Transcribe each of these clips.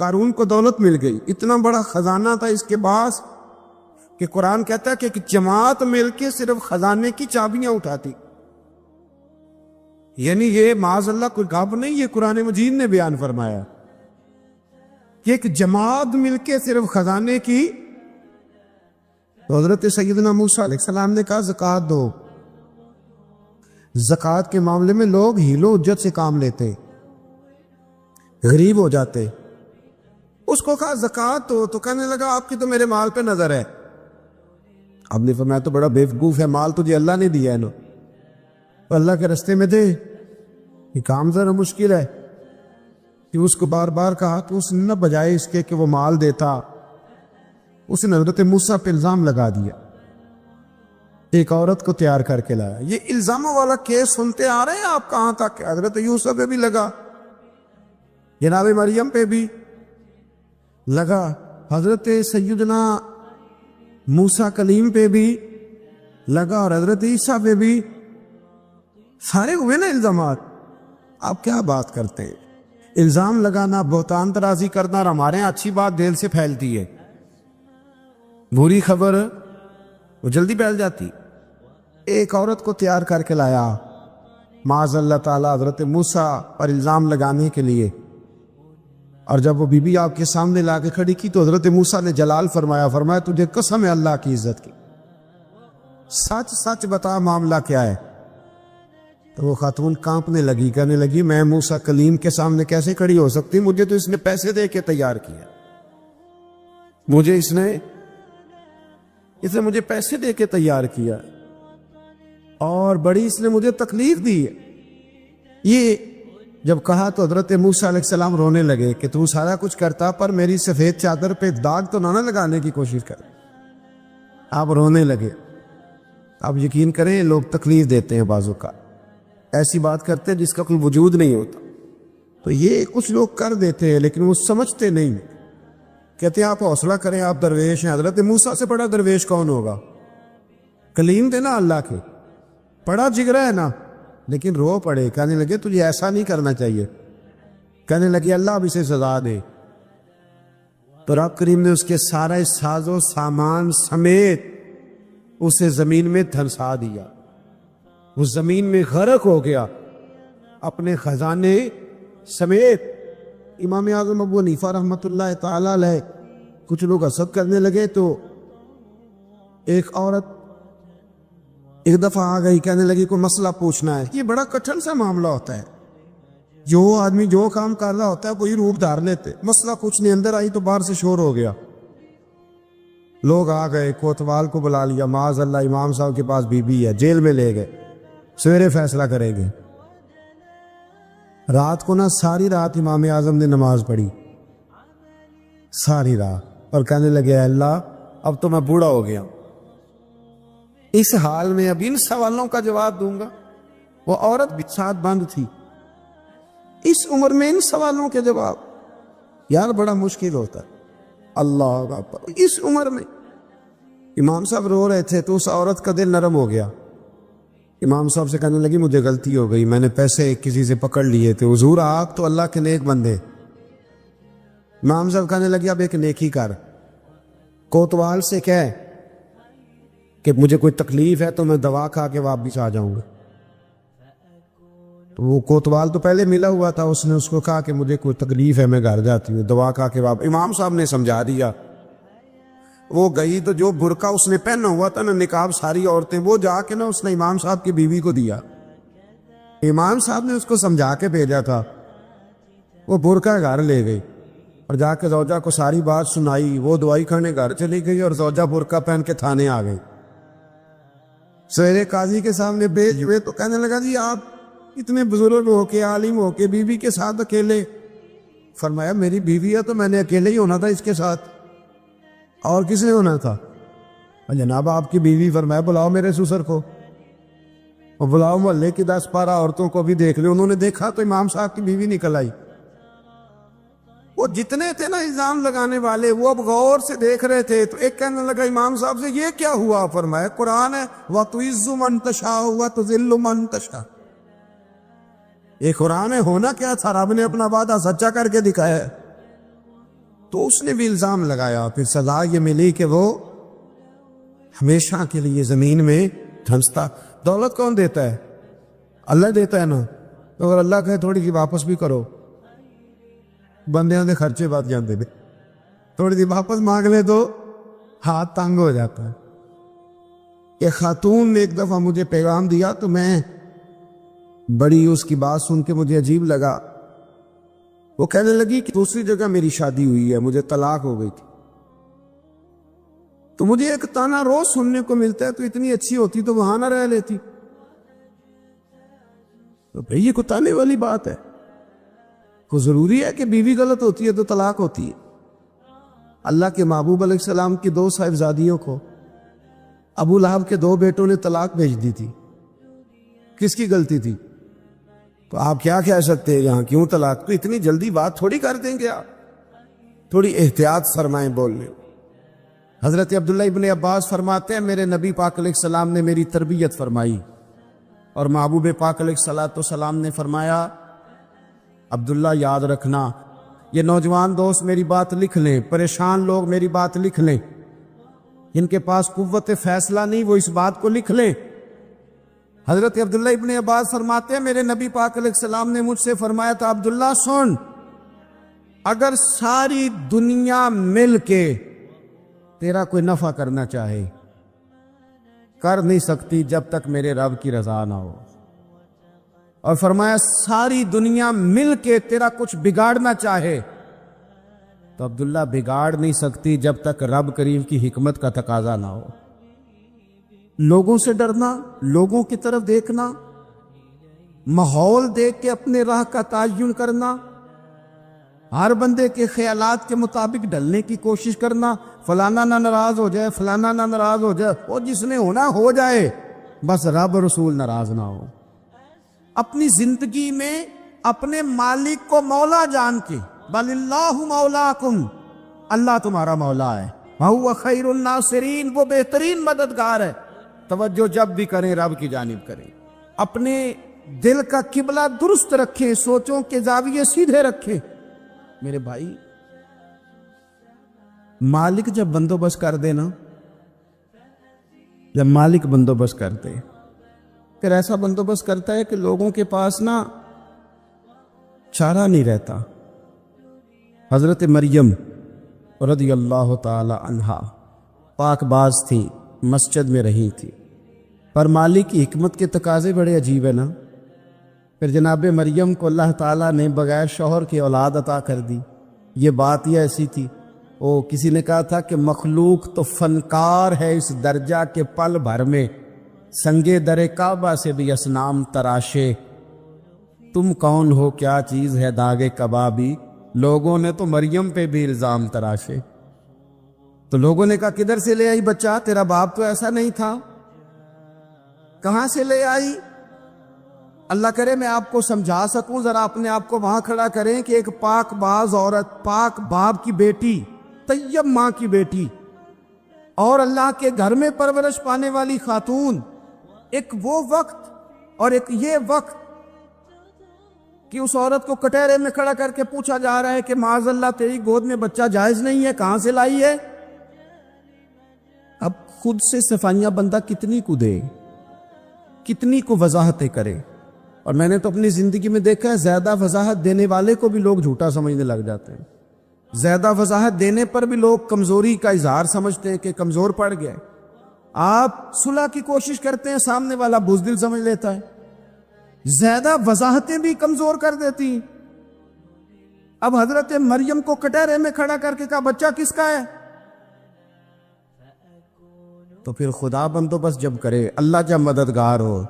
قارون کو دولت مل گئی، اتنا بڑا خزانہ تھا اس کے پاس کہ قرآن کہتا ہے کہ ایک جماعت مل کے صرف خزانے کی چابیاں اٹھاتی. یعنی یہ معاذ اللہ کوئی گپ نہیں، یہ قرآن مجید نے بیان فرمایا کہ ایک جماعت مل کے صرف خزانے کی. تو حضرت سیدنا موسیٰ علیہ السلام نے کہا زکوٰۃ دو. زکوٰۃ کے معاملے میں لوگ ہیل و حجت سے کام لیتے، غریب ہو جاتے. اس کو کہا زکوٰۃ دو تو کہنے لگا آپ کی تو میرے مال پہ نظر ہے. اب نے فرمایا تو بڑا بیوقوف ہے، مال تجھے اللہ نے دیا ہے نا، تو اللہ کے رستے میں دے. یہ کام ذرا مشکل ہے کہ اس کو بار بار کہا تو اس نے نہ بجائے اس کے کہ وہ مال دیتا، اس نے حضرت موسیٰ پہ الزام لگا دیا. ایک عورت کو تیار کر کے لایا. یہ الزاموں والا کیس سنتے آ رہے ہیں آپ کہاں تک؟ حضرت یوسف پہ بھی لگا، جناب مریم پہ بھی لگا، حضرت سیدنا موسیٰ کلیم پہ بھی لگا، اور حضرت عیسیٰ پہ بھی. سارے ہوئے نا الزامات. آپ کیا بات کرتے ہیں؟ الزام لگانا، بہتان ترازی کرنا، اور ہمارے یہاں اچھی بات دل سے پھیلتی ہے، بری خبر وہ جلدی پھیل جاتی. ایک عورت کو تیار کر کے لایا معاذ اللہ تعالی حضرت موسیٰ پر الزام لگانے کے لیے. اور جب وہ بی بی آپ کے سامنے لا کے کھڑی کی تو حضرت موسیٰ نے جلال فرمایا تجھے قسم ہے اللہ کی عزت کی، سچ سچ بتا معاملہ کیا ہے. تو وہ خاتون کانپنے لگی، کہنے لگی میں موسیٰ کلیم کے سامنے کیسے کھڑی ہو سکتی؟ مجھے تو اس نے پیسے دے کے تیار کیا، مجھے اس نے مجھے پیسے دے کے تیار کیا، اور بڑی اس نے مجھے تکلیف دی ہے. یہ جب کہا تو حضرت موسیٰ علیہ السلام رونے لگے کہ تو سارا کچھ کرتا پر میری سفید چادر پہ داغ تو نہ لگانے کی کوشش کر. آپ رونے لگے. آپ یقین کریں لوگ تکلیف دیتے ہیں بازو کا، ایسی بات کرتے ہیں جس کا کوئی وجود نہیں ہوتا. تو یہ کچھ لوگ کر دیتے ہیں لیکن وہ سمجھتے نہیں. کہتے ہیں آپ حوصلہ کریں، آپ درویش ہیں. حضرت موسیٰ سے بڑا درویش کون ہوگا؟ کلیم تھے نا اللہ کے، بڑا جگرا ہے نا. لیکن رو پڑے، کہنے لگے تجھے ایسا نہیں کرنا چاہیے. کہنے لگے اللہ اب اسے سزا دے. تو رب کریم نے اس کے سارا ساز و سامان سمیت اسے زمین میں دھنسا دیا. وہ زمین میں غرق ہو گیا اپنے خزانے سمیت. امام اعظم ابو حنیفہ رحمۃ اللہ تعالی علیہ کچھ لوگ حسد کرنے لگے تو ایک عورت ایک دفعہ آ گئی، کہنے لگی کوئی مسئلہ پوچھنا ہے. یہ بڑا کٹھن سا معاملہ ہوتا ہے، جو آدمی جو کام کر رہا ہوتا ہے وہی روپ دھار لیتے. مسئلہ کچھ نہیں، اندر آئی تو باہر سے شور ہو گیا. لوگ آ گئے، کوتوال کو بلا لیا، معاذ اللہ امام صاحب کے پاس بی بی ہے، جیل میں لے گئے، سویرے فیصلہ کریں گے. رات کو ساری رات امام اعظم نے نماز پڑھی، ساری رات، اور کہنے لگے اللہ اب تو میں بوڑھا ہو گیا، اس حال میں اب ان سوالوں کا جواب دوں گا. وہ عورت بھی ساتھ بند تھی، اس عمر میں ان سوالوں کے جواب یار بڑا مشکل ہوتا ہے. اللہ اکبر. اس عمر میں امام صاحب رو رہے تھے تو اس عورت کا دل نرم ہو گیا. امام صاحب سے کہنے لگی مجھے غلطی ہو گئی، میں نے پیسے کسی سے پکڑ لیے تھے. حضور آپ تو اللہ کے نیک بندے. امام صاحب کہنے لگی اب ایک نیکی کر، کوتوال سے کہہ کہ مجھے کوئی تکلیف ہے تو میں دوا کھا کے واپس آ جاؤں گا. تو وہ کوتوال تو پہلے ملا ہوا تھا، اس نے اس کو کہا کہ مجھے کوئی تکلیف ہے میں گھر جاتی ہوں، دوا کھا کے واپس. امام صاحب نے سمجھا دیا. وہ گئی تو جو برقع اس نے پہنا ہوا تھا نا نقاب ساری عورتیں، وہ جا کے اس نے امام صاحب کی بیوی کو دیا. امام صاحب نے اس کو سمجھا کے بھیجا تھا. وہ برقع گھر لے گئی اور جا کے زوجہ کو ساری بات سنائی. وہ دوائی کھانے گھر چلی گئی اور زوجہ برقع پہن کے تھانے آ گئی. سویرے قاضی کے سامنے بھیج ہوئے تو کہنے لگا جی آپ اتنے بزرگ ہو کے عالم ہو کے بیوی کے ساتھ اکیلے. فرمایا میری بیوی ہے تو میں نے اکیلے ہی ہونا تھا اس کے ساتھ، اور کس نے ہونا تھا؟ جناب آپ کی بیوی. فرمایا بلاؤ میرے سسر کو، اور بلاؤ محلے کی 10-12 عورتوں کو بھی دیکھ لے. انہوں نے دیکھا تو امام صاحب کی بیوی نکل آئی. وہ جتنے تھے نا الزام لگانے والے وہ اب غور سے دیکھ رہے تھے. تو ایک کہنے لگا امام صاحب سے یہ کیا ہوا؟ فرمایا قرآن ہے وَتُعِزُّ مَن تَشَاءُ وَتُذِلُّ مَن تَشَاءُ. یہ قرآن ہے. ہونا کیا تھا؟ رب نے اپنا وعدہ سچا کر کے دکھایا ہے. تو اس نے بھی الزام لگایا، پھر سزا یہ ملی کہ وہ ہمیشہ کے لیے زمین میں دھنستا۔ دولت کون دیتا ہے؟ اللہ دیتا ہے نا، تو اگر اللہ کہے تھوڑی سی واپس بھی کرو، بندیاں دے خرچے بات جانتے بھی، تھوڑی سی واپس مانگ لے تو ہاتھ تنگ ہو جاتا ہے۔ کہ خاتون نے ایک دفعہ مجھے پیغام دیا تو میں بڑی اس کی بات سن کے مجھے عجیب لگا۔ وہ کہنے لگی کہ دوسری جگہ میری شادی ہوئی ہے، مجھے طلاق ہو گئی تھی، تو مجھے ایک تانا روز سننے کو ملتا ہے تو اتنی اچھی ہوتی تو وہاں نہ رہ لیتی۔ تو بھئی یہ کوئی تانے والی بات ہے؟ کو ضروری ہے کہ بیوی غلط ہوتی ہے تو طلاق ہوتی ہے؟ اللہ کے محبوب علیہ السلام کی 2 صاحبزادیوں کو ابو لہب کے 2 بیٹوں نے طلاق بھیج دی تھی، کس کی غلطی تھی؟ تو آپ کیا کہہ سکتے ہیں یہاں کیوں طلاق؟ تو اتنی جلدی بات تھوڑی کر دیں گے آپ، تھوڑی احتیاط فرمائیں بولنے۔ حضرت عبداللہ ابن عباس فرماتے ہیں میرے نبی پاک علیہ السلام نے میری تربیت فرمائی، اور محبوب پاک علیہ السلام نے فرمایا عبداللہ یاد رکھنا، یہ نوجوان دوست میری بات لکھ لیں، پریشان لوگ میری بات لکھ لیں، جن کے پاس قوت فیصلہ نہیں وہ اس بات کو لکھ لیں۔ حضرت عبداللہ ابن عباس فرماتے ہیں میرے نبی پاک علیہ السلام نے مجھ سے فرمایا تھا عبداللہ سن، اگر ساری دنیا مل کے تیرا کوئی نفع کرنا چاہے کر نہیں سکتی جب تک میرے رب کی رضا نہ ہو، اور فرمایا ساری دنیا مل کے تیرا کچھ بگاڑنا چاہے تو عبداللہ بگاڑ نہیں سکتی جب تک رب کریم کی حکمت کا تقاضا نہ ہو۔ لوگوں سے ڈرنا، لوگوں کی طرف دیکھنا، ماحول دیکھ کے اپنے راہ کا تعین کرنا، ہر بندے کے خیالات کے مطابق ڈھلنے کی کوشش کرنا، فلانا نہ ناراض ہو جائے، فلانا نہ ناراض ہو جائے، وہ جس نے ہونا ہو جائے، بس رب رسول ناراض نہ ہو۔ اپنی زندگی میں اپنے مالک کو مولا جان کے، بل اللہ مولاکم، اللہ تمہارا مولا ہے، وَهُوَ خَيْرُ النَّاصِرِينَ، وہ بہترین مددگار ہے۔ توجہ جب بھی کریں رب کی جانب کریں، اپنے دل کا قبلہ درست رکھیں، سوچوں کے زاویے سیدھے رکھیں۔ میرے بھائی مالک جب بندوبست کر دے نا، جب مالک بندوبست کر دے پھر ایسا بندوبست کرتا ہے کہ لوگوں کے پاس نا چارہ نہیں رہتا۔ حضرت مریم رضی اللہ تعالی عنہا پاک باز تھی، مسجد میں رہی تھی، پر مالک کی حکمت کے تقاضے بڑے عجیب ہیں نا۔ پھر جناب مریم کو اللہ تعالیٰ نے بغیر شوہر کی اولاد عطا کر دی۔ یہ بات یہ ایسی تھی، کسی نے کہا تھا کہ مخلوق تو فنکار ہے اس درجہ کے پل بھر میں سنگے در کعبہ سے بھی اصنام تراشے، تم کون ہو کیا چیز ہے داغے کبابی، لوگوں نے تو مریم پہ بھی الزام تراشے۔ تو لوگوں نے کہا کدھر سے لے آئی بچہ، تیرا باپ تو ایسا نہیں تھا، کہاں سے لے آئی؟ اللہ کرے میں آپ کو سمجھا سکوں، ذرا اپنے آپ کو وہاں کھڑا کریں کہ ایک پاک باز عورت، پاک باپ کی بیٹی، طیب ماں کی بیٹی، اور اللہ کے گھر میں پرورش پانے والی خاتون، ایک وہ وقت اور ایک یہ وقت کہ اس عورت کو کٹہرے میں کھڑا کر کے پوچھا جا رہا ہے کہ معاذ اللہ تیری گود میں بچہ جائز نہیں ہے، کہاں سے لائی ہے؟ اب خود سے صفائیاں بندہ کتنی کو دے، کتنی کو وضاحتیں کرے۔ اور میں نے تو اپنی زندگی میں دیکھا ہے زیادہ وضاحت دینے والے کو بھی لوگ جھوٹا سمجھنے لگ جاتے ہیں، زیادہ وضاحت دینے پر بھی لوگ کمزوری کا اظہار سمجھتے ہیں کہ کمزور پڑ گئے۔ آپ صلح کی کوشش کرتے ہیں، سامنے والا بزدل سمجھ لیتا ہے، زیادہ وضاحتیں بھی کمزور کر دیتی ہیں۔ اب حضرت مریم کو کٹہرے میں کھڑا کر کے کہا بچہ کس کا ہے؟ تو پھر خدا بندوبست جب کرے، اللہ جب مددگار ہو،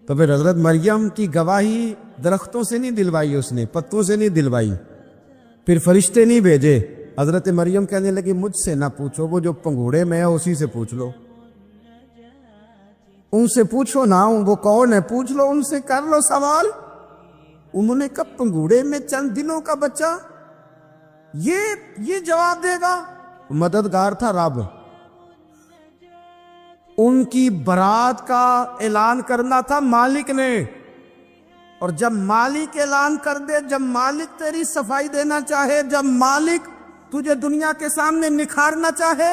تو پھر حضرت مریم کی گواہی درختوں سے نہیں دلوائی، اس نے پتوں سے نہیں دلوائی، پھر فرشتے نہیں بھیجے۔ حضرت مریم کہنے لگی مجھ سے نہ پوچھو، وہ جو پنگوڑے میں ہے اسی سے پوچھ لو، ان سے پوچھو نا، وہ کون ہے پوچھ لو، ان سے کر لو سوال۔ انہوں نے کہا پنگوڑے میں چند دنوں کا بچہ، یہ جواب دے گا؟ مددگار تھا رب، ان کی برات کا اعلان کرنا تھا مالک نے، اور جب مالک اعلان کر دے، جب مالک تیری صفائی دینا چاہے، جب مالک تجھے دنیا کے سامنے نکھارنا چاہے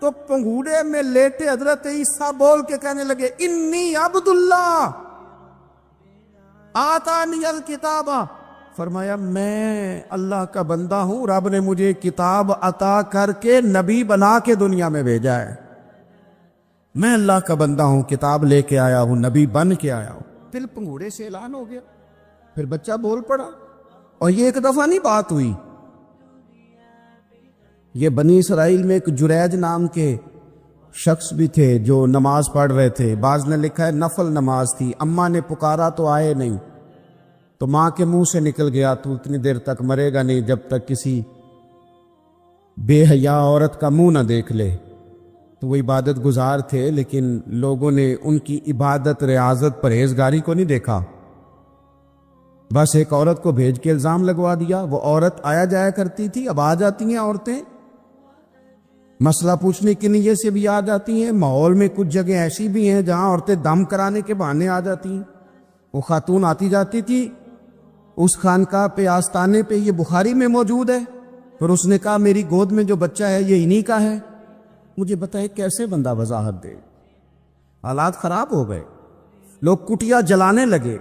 تو پنگوڑے میں لیٹے حضرت عیسیٰ بول کے کہنے لگے انی عبداللہ آتانی الکتاب، فرمایا میں اللہ کا بندہ ہوں، رب نے مجھے کتاب عطا کر کے نبی بنا کے دنیا میں بھیجا ہے، میں اللہ کا بندہ ہوں، کتاب لے کے آیا ہوں، نبی بن کے آیا ہوں۔ پھر پنگوڑے سے اعلان ہو گیا، پھر بچہ بول پڑا، اور یہ ایک دفعہ نہیں بات ہوئی۔ یہ بنی اسرائیل میں ایک جریج نام کے شخص بھی تھے جو نماز پڑھ رہے تھے، بعض نے لکھا ہے نفل نماز تھی، اماں نے پکارا تو آئے نہیں، تو ماں کے منہ سے نکل گیا تو اتنی دیر تک مرے گا نہیں جب تک کسی بے حیا عورت کا منہ نہ دیکھ لے۔ تو وہ عبادت گزار تھے، لیکن لوگوں نے ان کی عبادت، ریاضت، پرہیزگاری کو نہیں دیکھا، بس ایک عورت کو بھیج کے الزام لگوا دیا۔ وہ عورت آیا جایا کرتی تھی، اب آ جاتی ہیں عورتیں، مسئلہ پوچھنے کی نیت سے بھی آ جاتی ہیں۔ ماحول میں کچھ جگہ ایسی بھی ہیں جہاں عورتیں دم کرانے کے بہانے آ جاتی ہیں۔ وہ خاتون آتی جاتی تھی اس خانقاہ پہ، آستانے پہ، یہ بخاری میں موجود ہے، پھر اس نے کہا میری گود میں جو بچہ ہے یہ انہی کا ہے۔ مجھے بتائے کیسے بندہ وضاحت دے؟ حالات خراب ہو گئے، لوگ کٹیا جلانے لگے،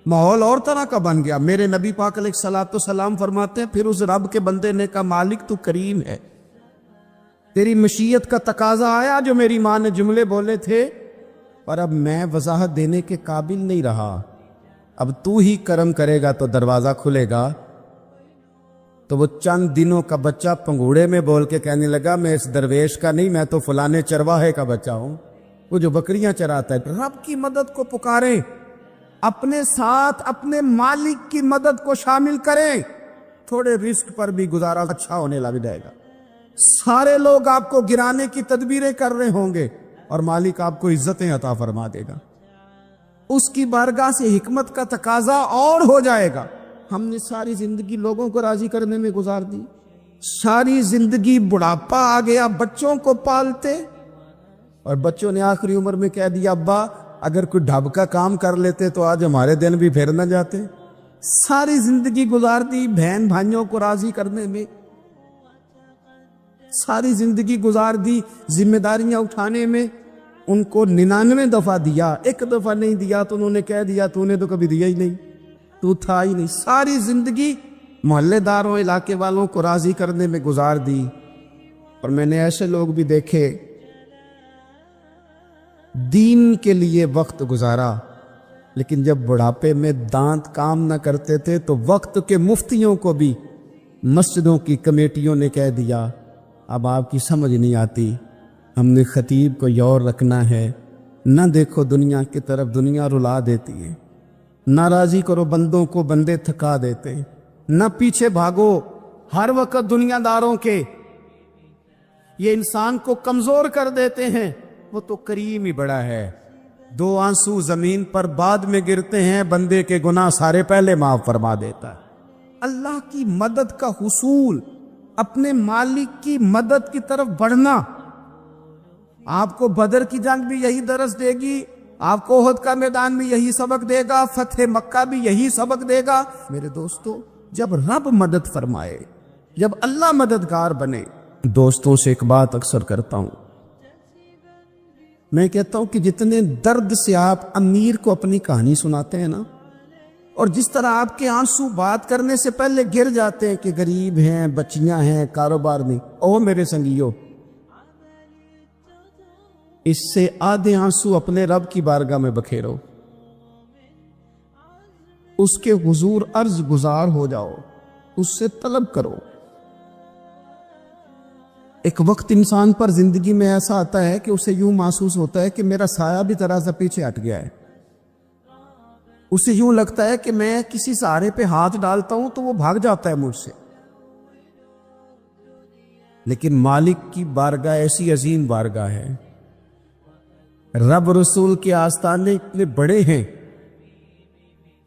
ماحول اور طرح کا بن گیا۔ میرے نبی پاک علیہ الصلوۃ والسلام فرماتے ہیں پھر اس رب کے بندے نے کہا مالک تو کریم ہے، تیری مشیت کا تقاضا آیا جو میری ماں نے جملے بولے تھے، پر اب میں وضاحت دینے کے قابل نہیں رہا، اب تو ہی کرم کرے گا تو دروازہ کھلے گا۔ تو وہ چند دنوں کا بچہ پنگوڑے میں بول کے کہنے لگا میں اس درویش کا نہیں، میں تو فلانے چرواہے کا بچہ ہوں، وہ جو بکریاں چراتا ہے۔ رب کی مدد کو پکاریں، اپنے ساتھ اپنے مالک کی مدد کو شامل کریں، تھوڑے رزق پر بھی گزارا اچھا ہونے لگ جائے گا۔ سارے لوگ آپ کو گرانے کی تدبیریں کر رہے ہوں گے اور مالک آپ کو عزتیں عطا فرما دے گا، اس کی بارگاہ سے حکمت کا تقاضا اور ہو جائے گا۔ ہم نے ساری زندگی لوگوں کو راضی کرنے میں گزار دی، ساری زندگی بڑھاپا آ گیا بچوں کو پالتے، اور بچوں نے آخری عمر میں کہہ دیا ابا اگر کوئی ڈھب کا کام کر لیتے تو آج ہمارے دن بھی پھر نہ جاتے۔ ساری زندگی گزار دی بہن بھائیوں کو راضی کرنے میں، ساری زندگی گزار دی ذمہ داریاں اٹھانے میں، ان کو 99 دفعہ دیا، ایک دفعہ نہیں دیا تو انہوں نے کہہ دیا تو نے تو کبھی دیا ہی نہیں، تو تھا ہی نہیں۔ ساری زندگی محلے داروں، علاقے والوں کو راضی کرنے میں گزار دی۔ اور میں نے ایسے لوگ بھی دیکھے دین کے لیے وقت گزارا، لیکن جب بڑھاپے میں دانت کام نہ کرتے تھے تو وقت کے مفتیوں کو بھی مسجدوں کی کمیٹیوں نے کہہ دیا اب آپ کی سمجھ نہیں آتی، ہم نے خطیب کو یور رکھنا ہے، نہ دیکھو دنیا کی طرف، دنیا رلا دیتی ہے، نہ راضی کرو بندوں کو، بندے تھکا دیتے، نہ پیچھے بھاگو ہر وقت دنیا داروں کے، یہ انسان کو کمزور کر دیتے ہیں۔ وہ تو کریم ہی بڑا ہے، 2 آنسو زمین پر بعد میں گرتے ہیں، بندے کے گناہ سارے پہلے معاف فرما دیتا ہے۔ اللہ کی مدد کا حصول، اپنے مالک کی مدد کی طرف بڑھنا، آپ کو بدر کی جنگ بھی یہی درس دے گی، آپ کو احد کا میدان بھی یہی سبق دے گا، فتح مکہ بھی یہی سبق دے گا۔ میرے دوستو جب رب مدد فرمائے، جب اللہ مددگار بنے، دوستوں سے ایک بات اکثر کرتا ہوں، میں کہتا ہوں کہ جتنے درد سے آپ امیر کو اپنی کہانی سناتے ہیں نا، اور جس طرح آپ کے آنسو بات کرنے سے پہلے گر جاتے ہیں کہ غریب ہیں، بچیاں ہیں، کاروبار نہیں، او میرے سنگیو، اس سے آدھے آنسو اپنے رب کی بارگاہ میں بکھیرو، اس کے حضور عرض گزار ہو جاؤ، اس سے طلب کرو۔ ایک وقت انسان پر زندگی میں ایسا آتا ہے کہ اسے یوں محسوس ہوتا ہے کہ میرا سایہ بھی ذرا سا پیچھے ہٹ گیا ہے، اسے یوں لگتا ہے کہ میں کسی سہارے پہ ہاتھ ڈالتا ہوں تو وہ بھاگ جاتا ہے مجھ سے، لیکن مالک کی بارگاہ ایسی عظیم بارگاہ ہے، رب رسول کے آستانے اتنے بڑے ہیں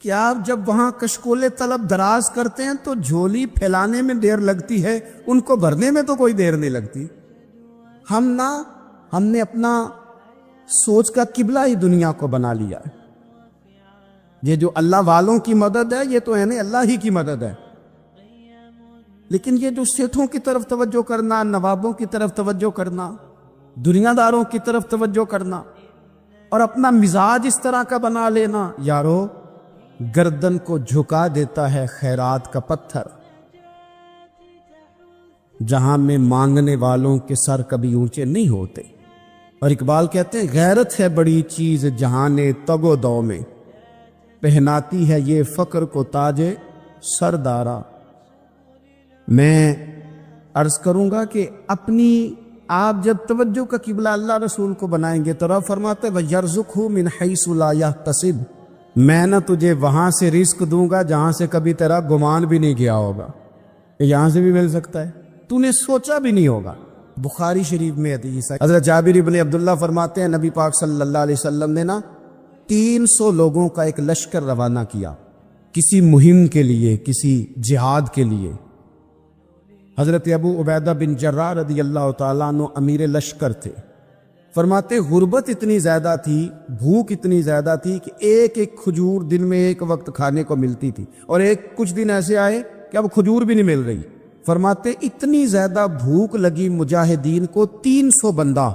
کہ آپ جب وہاں کشکولے طلب دراز کرتے ہیں تو جھولی پھیلانے میں دیر لگتی ہے، ان کو بھرنے میں تو کوئی دیر نہیں لگتی۔ ہم نے اپنا سوچ کا قبلہ ہی دنیا کو بنا لیا ہے۔ یہ جو اللہ والوں کی مدد ہے یہ تو ہے نا اللہ ہی کی مدد ہے، لیکن یہ جو سیٹھوں کی طرف توجہ کرنا، نوابوں کی طرف توجہ کرنا، دنیا داروں کی طرف توجہ کرنا اور اپنا مزاج اس طرح کا بنا لینا، یارو گردن کو جھکا دیتا ہے خیرات کا پتھر، جہاں میں مانگنے والوں کے سر کبھی اونچے نہیں ہوتے۔ اور اقبال کہتے ہیں غیرت ہے بڑی چیز جہان تگ و دو میں، پہناتی ہے یہ فقر کو تاج سردارا۔ میں عرض کروں گا کہ اپنی آپ جب توجہ کا قبلہ اللہ رسول کو بنائیں گے تو رب فرماتے وَيَرْزُقْهُ مِنْ حَيْثُ لَا يَحْتَسِبُ، میں نہ تجھے وہاں سے رزق دوں گا جہاں سے کبھی تیرا گمان بھی نہیں کیا ہوگا، یہاں سے بھی مل سکتا ہے، تو نے سوچا بھی نہیں ہوگا۔ بخاری شریف میں حدیث ہے، حضرت جابر ابن عبداللہ فرماتے ہیں نبی پاک صلی اللہ علیہ وسلم نے نا 300 لوگوں کا ایک لشکر روانہ کیا کسی مہم کے لیے، کسی جہاد کے لیے۔ حضرت ابو عبیدہ بن جراح رضی اللہ تعالیٰ عنہ امیر لشکر تھے۔ فرماتے غربت اتنی زیادہ تھی، بھوک اتنی زیادہ تھی کہ ایک ایک کھجور دن میں ایک وقت کھانے کو ملتی تھی، اور کچھ دن ایسے آئے کہ اب کھجور بھی نہیں مل رہی۔ فرماتے اتنی زیادہ بھوک لگی مجاہدین کو 300 بندہ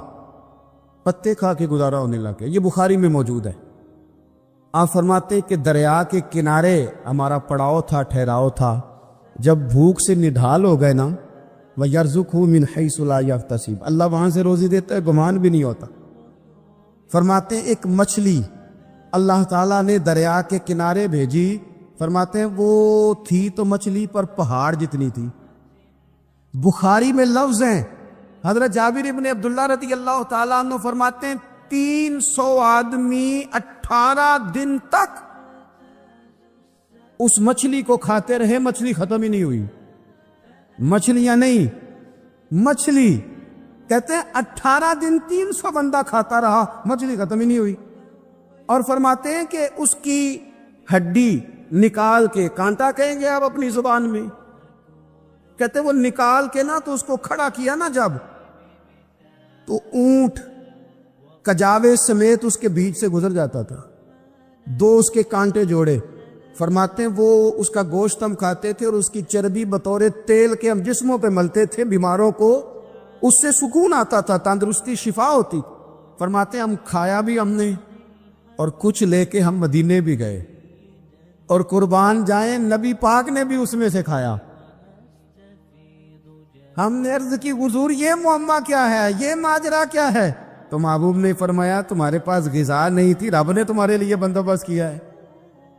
پتے کھا کے گزارا ہونے لگے، یہ بخاری میں موجود ہے۔ آپ فرماتے کہ دریا کے کنارے ہمارا پڑاؤ تھا، ٹھہراؤ تھا، جب بھوک سے نڈھال ہو گئے نا وَيَرْزُقْهُ مِنْ حَيْثُ لَا يَحْتَسِبُ، اللہ وہاں سے روزی دیتا ہے، گمان بھی نہیں ہوتا۔ فرماتے ایک مچھلی اللہ تعالیٰ نے دریا کے کنارے بھیجی، فرماتے ہیں وہ تھی تو مچھلی پر پہاڑ جتنی تھی۔ بخاری میں لفظ ہیں، حضرت جابر ابن عبداللہ رضی اللہ تعالیٰ عنہ فرماتے ہیں 300 آدمی 18 دن تک اس مچھلی کو کھاتے رہے، مچھلی ختم ہی نہیں ہوئی۔ مچھلیاں نہیں، مچھلی کہتے ہیں 18 دن 300 بندہ کھاتا رہا، مچھلی ختم ہی نہیں ہوئی۔ اور فرماتے ہیں کہ اس کی ہڈی نکال کے، کانٹا کہیں گے آپ اپنی زبان میں، کہتے ہیں وہ نکال کے نا تو اس کو کھڑا کیا نا جب، تو اونٹ کجاوے سمیت اس کے بیچ سے گزر جاتا تھا، 2 اس کے کانٹے جوڑے۔ فرماتے ہیں وہ اس کا گوشت ہم کھاتے تھے اور اس کی چربی بطور تیل کے ہم جسموں پہ ملتے تھے، بیماروں کو اس سے سکون آتا تھا، تندرستی شفا ہوتی۔ فرماتے ہیں ہم کھایا بھی ہم نے، اور کچھ لے کے ہم مدینے بھی گئے، اور قربان جائیں نبی پاک نے بھی اس میں سے کھایا۔ ہم نے عرض کی حضور یہ معمہ کیا ہے، یہ ماجرا کیا ہے؟ تو محبوب نے فرمایا تمہارے پاس غذا نہیں تھی، رب نے تمہارے لیے بندوبست کیا ہے،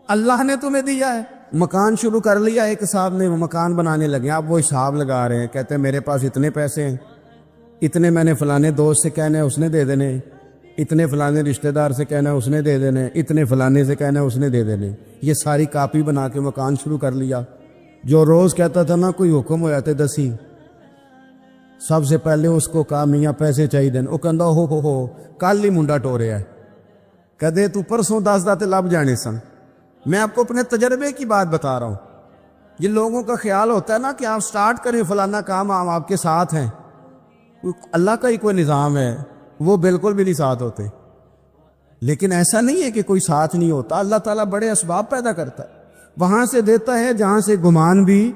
اللہ نے تمہیں دیا ہے۔ مکان شروع کر لیا، ایک صاحب نے مکان بنانے لگے، آپ وہ حساب لگا رہے ہیں، کہتے ہیں میرے پاس اتنے پیسے ہیں، اتنے میں نے فلانے دوست سے کہنا ہے اس نے دے دینے، اتنے فلانے رشتہ دار سے کہنا ہے اس نے دے دینے، اتنے فلانے سے کہنا ہے اس نے دے دینے۔ یہ ساری کاپی بنا کے مکان شروع کر لیا۔ جو روز کہتا تھا نا کوئی حکم ہو جاتے دسی، سب سے پہلے اس کو کہا میاں پیسے چاہیے دین، وہ کہندا ہو کل ہی منڈا ٹوریا ہے، کدے تو پرسوں 10 داتے لب جانے سن۔ میں آپ کو اپنے تجربے کی بات بتا رہا ہوں۔ یہ لوگوں کا خیال ہوتا ہے نا کہ آپ سٹارٹ کریں فلانا کام، ہم آپ کے ساتھ ہیں، اللہ کا ہی کوئی نظام ہے، وہ بالکل بھی نہیں ساتھ ہوتے۔ لیکن ایسا نہیں ہے کہ کوئی ساتھ نہیں ہوتا، اللہ تعالیٰ بڑے اسباب پیدا کرتا ہے، وہاں سے دیتا ہے جہاں سے گمان بھی۔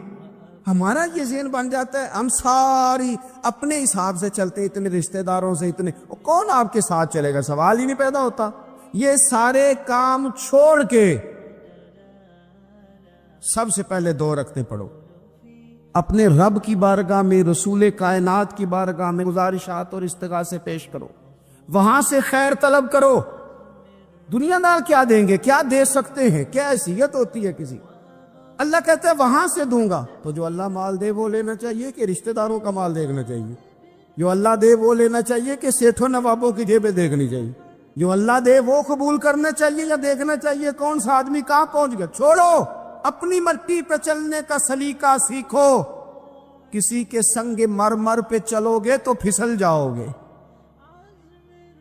ہمارا یہ ذہن بن جاتا ہے ہم ساری اپنے حساب سے چلتے، اتنے رشتہ داروں سے، اتنے کون آپ کے ساتھ چلے گا، سوال ہی نہیں پیدا ہوتا۔ یہ سارے کام چھوڑ کے سب سے پہلے 2 رکعتیں پڑھو، اپنے رب کی بارگاہ میں، رسول کائنات کی بارگاہ میں گزارشات اور استغاثے پیش کرو، وہاں سے خیر طلب کرو۔ دنیا دار کیا دیں گے، کیا دے سکتے ہیں، کیا حیثیت ہوتی ہے کسی؟ اللہ کہتا ہے وہاں سے دوں گا۔ تو جو اللہ مال دے وہ لینا چاہیے کہ رشتہ داروں کا مال دیکھنا چاہیے؟ جو اللہ دے وہ لینا چاہیے کہ سیٹھوں نوابوں کی جیبیں دیکھنی چاہیے؟ جو اللہ دے وہ قبول کرنا چاہیے یا دیکھنا چاہیے کون سا آدمی کہاں پہنچ گیا؟ چھوڑو، اپنی مٹی پہ چلنے کا سلیقہ سیکھو۔ کسی کے سنگ مرمر پہ چلو گے تو پھسل جاؤ گے۔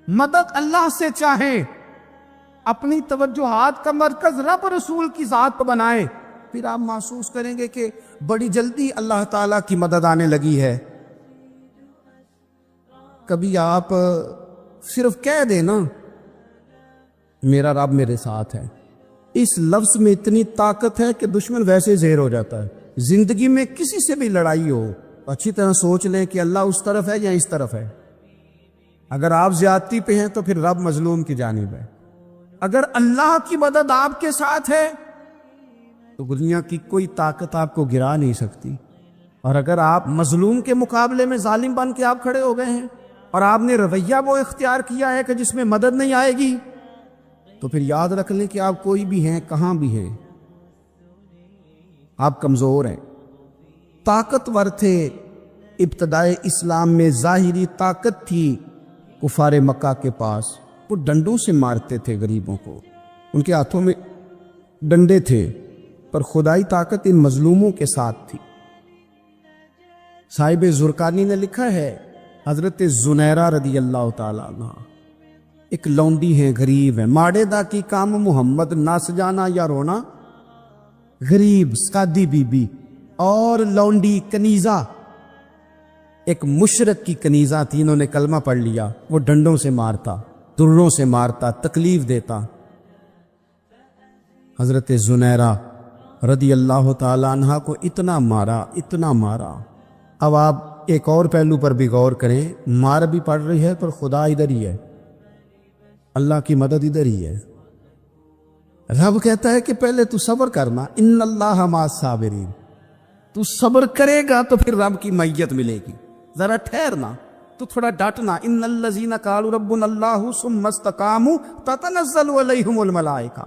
مدد اللہ سے چاہیں، اپنی توجہات کا مرکز رب رسول کی ذات پر بنائیں، پھر آپ محسوس کریں گے کہ بڑی جلدی اللہ تعالیٰ کی مدد آنے لگی ہے۔ کبھی آپ صرف کہہ دیں نا میرا رب میرے ساتھ ہے، اس لفظ میں اتنی طاقت ہے کہ دشمن ویسے زہر ہو جاتا ہے۔ زندگی میں کسی سے بھی لڑائی ہو اچھی طرح سوچ لیں کہ اللہ اس طرف ہے یا اس طرف ہے. اگر آپ زیادتی پہ ہیں تو پھر رب مظلوم کی جانب ہے. اگر اللہ کی مدد آپ کے ساتھ ہے تو دنیا کی کوئی طاقت آپ کو گرا نہیں سکتی. اور اگر آپ مظلوم کے مقابلے میں ظالم بن کے آپ کھڑے ہو گئے ہیں اور آپ نے رویہ وہ اختیار کیا ہے کہ جس میں مدد نہیں آئے گی, تو پھر یاد رکھ لیں کہ آپ کوئی بھی ہیں, کہاں بھی ہیں, آپ کمزور ہیں. طاقتور تھے ابتدائے اسلام میں, ظاہری طاقت تھی کفار مکہ کے پاس, وہ ڈنڈوں سے مارتے تھے غریبوں کو, ان کے ہاتھوں میں ڈنڈے تھے, پر خدائی طاقت ان مظلوموں کے ساتھ تھی. صاحب زرقانی نے لکھا ہے حضرت زنیرہ رضی اللہ تعالیٰ عنہ ایک لونڈی ہے, غریب ہے, ماڑے دا کی کام محمد نہ سجانا یا رونا, غریب سادی بی بی اور لونڈی کنیزہ, ایک مشرک کی کنیزہ تھی, انہوں نے کلمہ پڑھ لیا, وہ ڈنڈوں سے مارتا, دروں سے مارتا, تکلیف دیتا. حضرت زنیرہ رضی اللہ تعالیٰ عنہ کو اتنا مارا, اتنا مارا. اب آپ ایک اور پہلو پر بھی غور کریں, مار بھی پڑ رہی ہے پر خدا ادھر ہی ہے, اللہ کی مدد ادھر ہی ہے. رب کہتا ہے کہ پہلے تو صبر کرنا, ان اللہ مع الصابرین, تو صبر کرے گا تو پھر رب کی معیت ملے گی. ذرا ٹھہرنا, تو تھوڑا ڈٹنا. ان الذین قالوا ربنا اللہ ثم استقاموا تتنزل علیہم الملائکہ,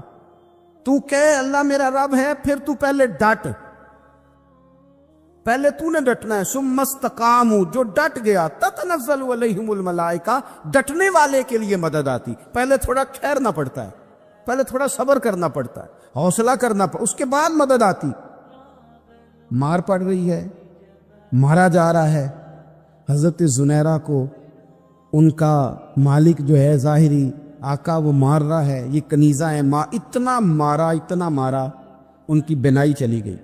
تو کہے اللہ میرا رب ہے, پھر تو پہلے ڈٹ, پہلے تو نے ڈٹنا ہے. ثم استقاموا, جو ڈٹ گیا, تتنزل علیہم الملائکہ, ڈٹنے والے کے لیے مدد آتی. پہلے تھوڑا ٹھہرنا پڑتا ہے, پہلے تھوڑا صبر کرنا پڑتا ہے, حوصلہ کرنا پڑتا, اس کے بعد مدد آتی. مار پڑ رہی ہے, مارا جا رہا ہے. حضرت زنیرہ کو ان کا مالک جو ہے ظاہری آقا وہ مار رہا ہے, یہ کنیزہ ہے, اتنا مارا, اتنا مارا, ان کی بینائی چلی گئی,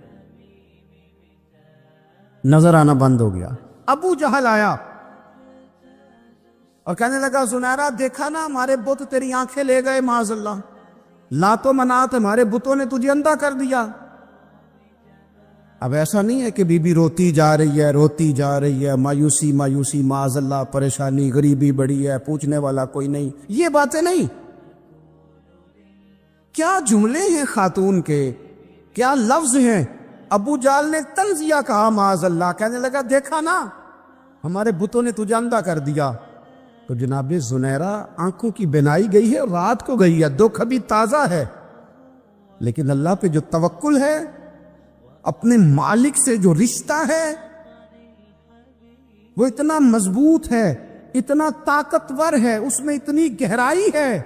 نظر آنا بند ہو گیا. ابو جہل آیا اور کہنے لگا زنیرہ دیکھا نا ہمارے بت تیری آنکھیں لے گئے, معاذ اللہ, لات و منات ہمارے بتوں نے تجھے اندھا کر دیا. اب ایسا نہیں ہے کہ بی بی روتی جا رہی ہے, روتی جا رہی ہے, مایوسی مایوسی, معاذ اللہ, پریشانی, غریبی بڑی ہے, پوچھنے والا کوئی نہیں, یہ باتیں نہیں. کیا جملے ہیں خاتون کے, کیا لفظ ہیں. ابو جال نے تنزیہ کہا, معاذ اللہ, کہنے لگا دیکھا نا ہمارے بتوں نے تجھے اندھا کر دیا. تو جناب زنیرہ آنکھوں کی بینائی گئی ہے, رات کو گئی ہے, دکھ ابھی تازہ ہے, لیکن اللہ پہ جو توکل ہے, اپنے مالک سے جو رشتہ ہے وہ اتنا مضبوط ہے, اتنا طاقتور ہے, اس میں اتنی گہرائی ہے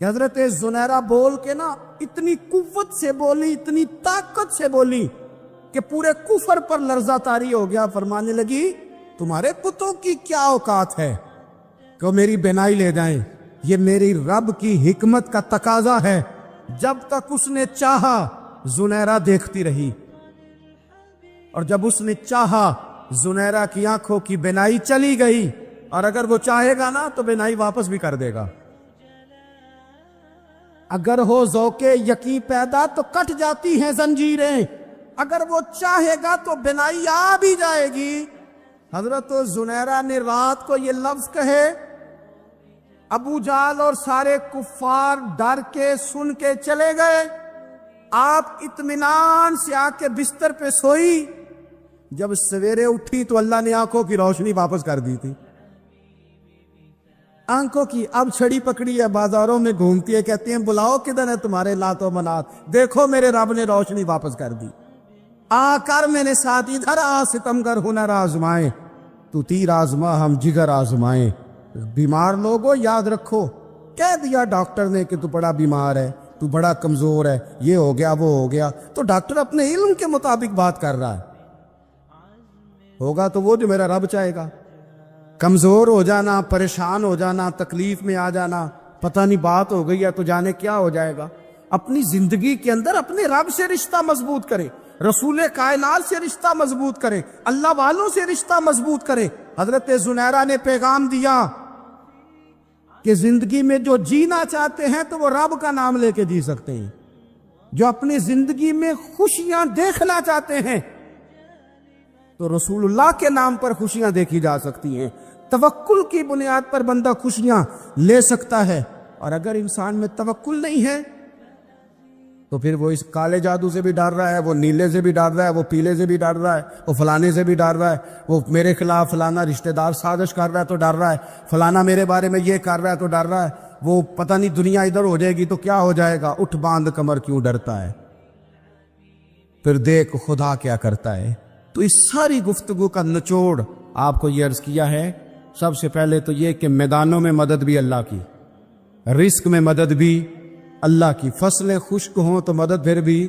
کہ حضرت زنیرہ بول کے نا اتنی قوت سے بولی, اتنی طاقت سے بولی کہ پورے کفر پر لرزہ طاری ہو گیا. فرمانے لگی تمہارے پتوں کی کیا اوقات ہے کہ وہ میری بینائی لے جائیں, یہ میری رب کی حکمت کا تقاضا ہے. جب تک اس نے چاہا زنیرہ دیکھتی رہی, اور جب اس نے چاہا زنیرہ کی آنکھوں کی بینائی چلی گئی, اور اگر وہ چاہے گا نا تو بینائی واپس بھی کر دے گا. اگر ہو ذوق یقین پیدا تو کٹ جاتی ہیں زنجیریں, اگر وہ چاہے گا تو بینائی آ بھی جائے گی. حضرت زنیرہ نے رات کو یہ لفظ کہے, ابو جال اور سارے کفار ڈر کے سن کے چلے گئے. آپ اطمینان سے آ کے بستر پہ سوئی, جب سویرے اٹھی تو اللہ نے آنکھوں کی روشنی واپس کر دی تھی. آنکھوں کی اب چھڑی پکڑی ہے, بازاروں میں گھومتی ہے, کہتی ہیں بلاؤ کدھر ہے تمہارے لات و منات, دیکھو میرے رب نے روشنی واپس کر دی. آ کر میرے ساتھ ادھر آ, ستمگر ہنر آزمائے, تو تیر آزما ہم جگر آزمائے. بیمار لوگوں یاد رکھو, کہہ دیا ڈاکٹر نے کہ تو بڑا بیمار ہے, تو بڑا کمزور ہے, یہ ہو گیا وہ ہو گیا, تو ڈاکٹر اپنے علم کے مطابق بات کر رہا ہے. ہوگا تو وہ جو میرا رب چاہے گا. کمزور ہو جانا, پریشان ہو جانا, تکلیف میں آ جانا, پتہ نہیں بات ہو گئی ہے تو جانے کیا ہو جائے گا. اپنی زندگی کے اندر اپنے رب سے رشتہ مضبوط کرے, رسول کائنات سے رشتہ مضبوط کرے, اللہ والوں سے رشتہ مضبوط کرے. حضرت زنیرہ نے پیغام دیا کہ زندگی میں جو جینا چاہتے ہیں تو وہ رب کا نام لے کے جی سکتے ہیں. جو اپنی زندگی میں خوشیاں دیکھنا چاہتے ہیں تو رسول اللہ کے نام پر خوشیاں دیکھی جا سکتی ہیں. توکل کی بنیاد پر بندہ خوشیاں لے سکتا ہے. اور اگر انسان میں توکل نہیں ہے تو پھر وہ اس کالے جادو سے بھی ڈر رہا ہے, وہ نیلے سے بھی ڈر رہا ہے, وہ پیلے سے بھی ڈر رہا ہے, وہ فلانے سے بھی ڈر رہا ہے, وہ میرے خلاف فلانا رشتہ دار سازش کر رہا ہے تو ڈر رہا ہے, فلانا میرے بارے میں یہ کر رہا ہے تو ڈر رہا ہے, وہ پتہ نہیں دنیا ادھر ہو جائے گی تو کیا ہو جائے گا, اٹھ باندھ کمر کیوں ڈرتا ہے. پھر دیکھ خدا کیا کرتا ہے. تو اس ساری گفتگو کا نچوڑ آپ کو یہ عرض کیا ہے. سب سے پہلے تو یہ کہ میدانوں میں مدد بھی اللہ کی, رزق میں مدد بھی اللہ کی, فصلیں خشک ہوں تو مدد پھر بھی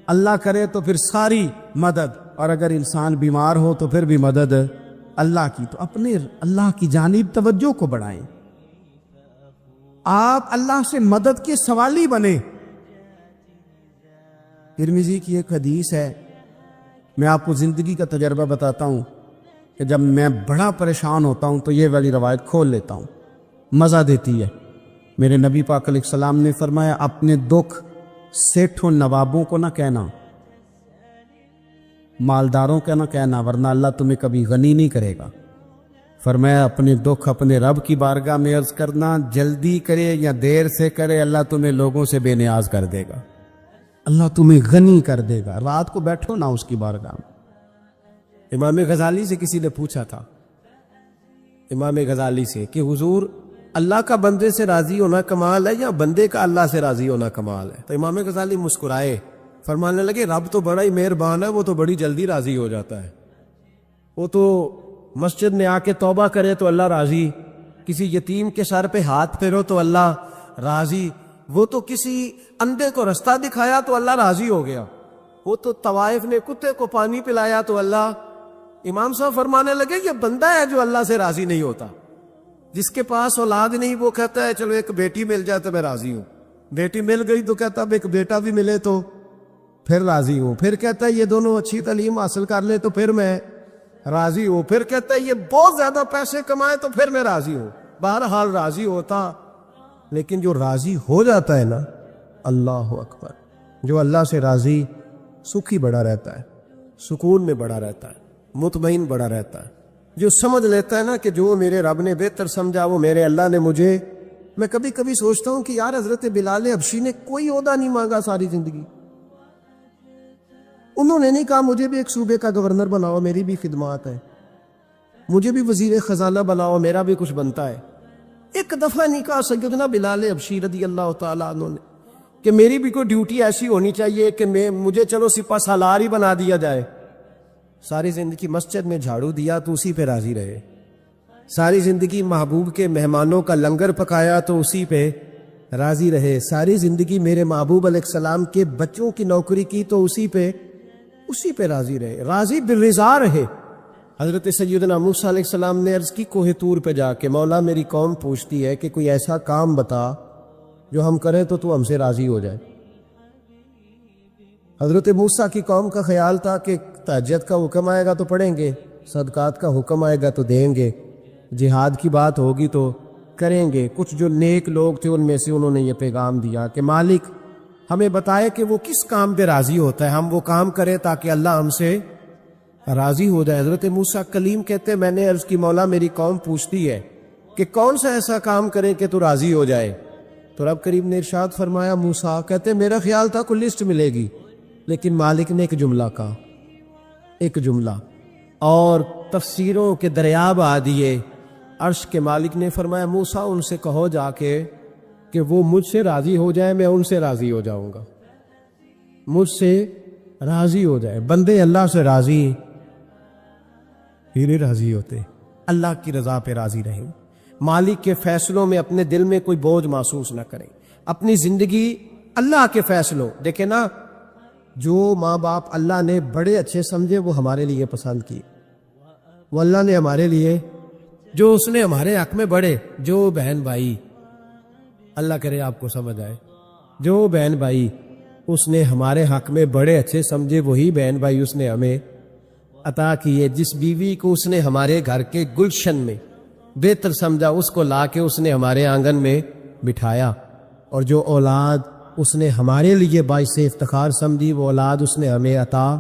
اللہ کرے تو پھر ساری مدد, اور اگر انسان بیمار ہو تو پھر بھی مدد اللہ کی. تو اپنے اللہ کی جانب توجہ کو بڑھائیں, آپ اللہ سے مدد کے سوالی بنیں. ترمذی کی ایک حدیث ہے, میں آپ کو زندگی کا تجربہ بتاتا ہوں کہ جب میں بڑا پریشان ہوتا ہوں تو یہ والی روایت کھول لیتا ہوں, مزہ دیتی ہے. میرے نبی پاک علیہ السلام نے فرمایا اپنے دکھ سیٹھوں نوابوں کو نہ کہنا, مالداروں کا نہ کہنا, ورنہ اللہ تمہیں کبھی غنی نہیں کرے گا. فرمایا اپنے دکھ اپنے رب کی بارگاہ میں عرض کرنا, جلدی کرے یا دیر سے کرے اللہ تمہیں لوگوں سے بے نیاز کر دے گا, اللہ تمہیں غنی کر دے گا. رات کو بیٹھو نا اس کی بارگاہ میں. امام غزالی سے کسی نے پوچھا تھا, امام غزالی سے, کہ حضور اللہ کا بندے سے راضی ہونا کمال ہے یا بندے کا اللہ سے راضی ہونا کمال ہے؟ تو امام غزالی مسکرائے, فرمانے لگے رب تو بڑا ہی مہربان ہے, وہ تو بڑی جلدی راضی ہو جاتا ہے. وہ تو مسجد میں آ کے توبہ کرے تو اللہ راضی, کسی یتیم کے سر پہ ہاتھ پھیرو تو اللہ راضی, وہ تو کسی اندھے کو رستہ دکھایا تو اللہ راضی ہو گیا, وہ تو طوائف نے کتے کو پانی پلایا تو اللہ. امام صاحب فرمانے لگے یہ بندہ ہے جو اللہ سے راضی نہیں ہوتا. جس کے پاس اولاد نہیں وہ کہتا ہے چلو ایک بیٹی مل جائے تو میں راضی ہوں, بیٹی مل گئی تو کہتا اب ایک بیٹا بھی ملے تو پھر راضی ہوں, پھر کہتا ہے یہ دونوں اچھی تعلیم حاصل کر لے تو پھر میں راضی ہوں, پھر کہتا ہے یہ بہت زیادہ پیسے کمائے تو پھر میں راضی ہوں. بہرحال راضی ہوتا, لیکن جو راضی ہو جاتا ہے نا, اللہ اکبر, جو اللہ سے راضی سکھی بڑا رہتا ہے, سکون میں بڑا رہتا ہے, مطمئن بڑا رہتا ہے. جو سمجھ لیتا ہے نا کہ جو میرے رب نے بہتر سمجھا وہ میرے اللہ نے مجھے. میں کبھی کبھی سوچتا ہوں کہ یار حضرت بلال حبشی نے کوئی عہدہ نہیں مانگا ساری زندگی, انہوں نے نہیں کہا مجھے بھی ایک صوبے کا گورنر بناؤ میری بھی خدمات ہے, مجھے بھی وزیر خزانہ بناؤ میرا بھی کچھ بنتا ہے. ایک دفعہ نہیں کہا سیدنا بلال حبشی رضی اللہ تعالیٰ عنہ نے کہ میری بھی کوئی ڈیوٹی ایسی ہونی چاہیے کہ مجھے چلو سپہ سالار ہی بنا دیا جائے. ساری زندگی مسجد میں جھاڑو دیا تو اسی پہ راضی رہے, ساری زندگی محبوب کے مہمانوں کا لنگر پکایا تو اسی پہ راضی رہے, ساری زندگی میرے محبوب علیہ السلام کے بچوں کی نوکری کی تو اسی پہ راضی رہے, راضی بالرضا رہے. حضرت سیدنا موسیٰ علیہ السلام نے عرض کی کوہ طور پہ جا کے, مولا میری قوم پوچھتی ہے کہ کوئی ایسا کام بتا جو ہم کریں تو تو ہم سے راضی ہو جائے. حضرت موسیٰ کی قوم کا خیال تھا کہ تہجد کا حکم آئے گا تو پڑھیں گے, صدقات کا حکم آئے گا تو دیں گے, جہاد کی بات ہوگی تو کریں گے. کچھ جو نیک لوگ تھے ان میں سے انہوں نے یہ پیغام دیا کہ مالک ہمیں بتائے کہ وہ کس کام پہ راضی ہوتا ہے, ہم وہ کام کریں تاکہ اللہ ہم سے راضی ہو جائے. حضرت موسیٰ کلیم کہتے میں نے عرض کی مولا میری قوم پوچھتی ہے کہ کون سا ایسا کام کریں کہ تو راضی ہو جائے. تو رب کریم نے ارشاد فرمایا موسیٰ, کہتے میرا خیال تھا کوئی لسٹ ملے گی, لیکن مالک نے ایک جملہ کہا, ایک جملہ, اور تفسیروں کے دریا بہا دیے. عرش کے مالک نے فرمایا موسیٰ ان سے کہو جا کے کہ وہ مجھ سے راضی ہو جائے, میں ان سے راضی ہو جاؤں گا, مجھ سے راضی ہو جائے. بندے اللہ سے راضی ہی نہیں راضی ہوتے, اللہ کی رضا پہ راضی رہیں, مالک کے فیصلوں میں اپنے دل میں کوئی بوجھ محسوس نہ کریں, اپنی زندگی اللہ کے فیصلوں. دیکھیں نا, جو ماں باپ اللہ نے بڑے اچھے سمجھے وہ ہمارے لیے پسند کیے, وہ اللہ نے ہمارے لیے جو اس نے ہمارے حق میں بڑے, جو بہن بھائی, اللہ کرے آپ کو سمجھ آئے, جو بہن بھائی اس نے ہمارے حق میں بڑے اچھے سمجھے وہی بہن بھائی اس نے ہمیں عطا کیے. جس بیوی کو اس نے ہمارے گھر کے گلشن میں بہتر سمجھا اس کو لا کے اس نے ہمارے آنگن میں بٹھایا, اور جو اولاد اس نے ہمارے لیے باعث افتخار سمجھی، وہ اولاد اس نے ہمیں عطا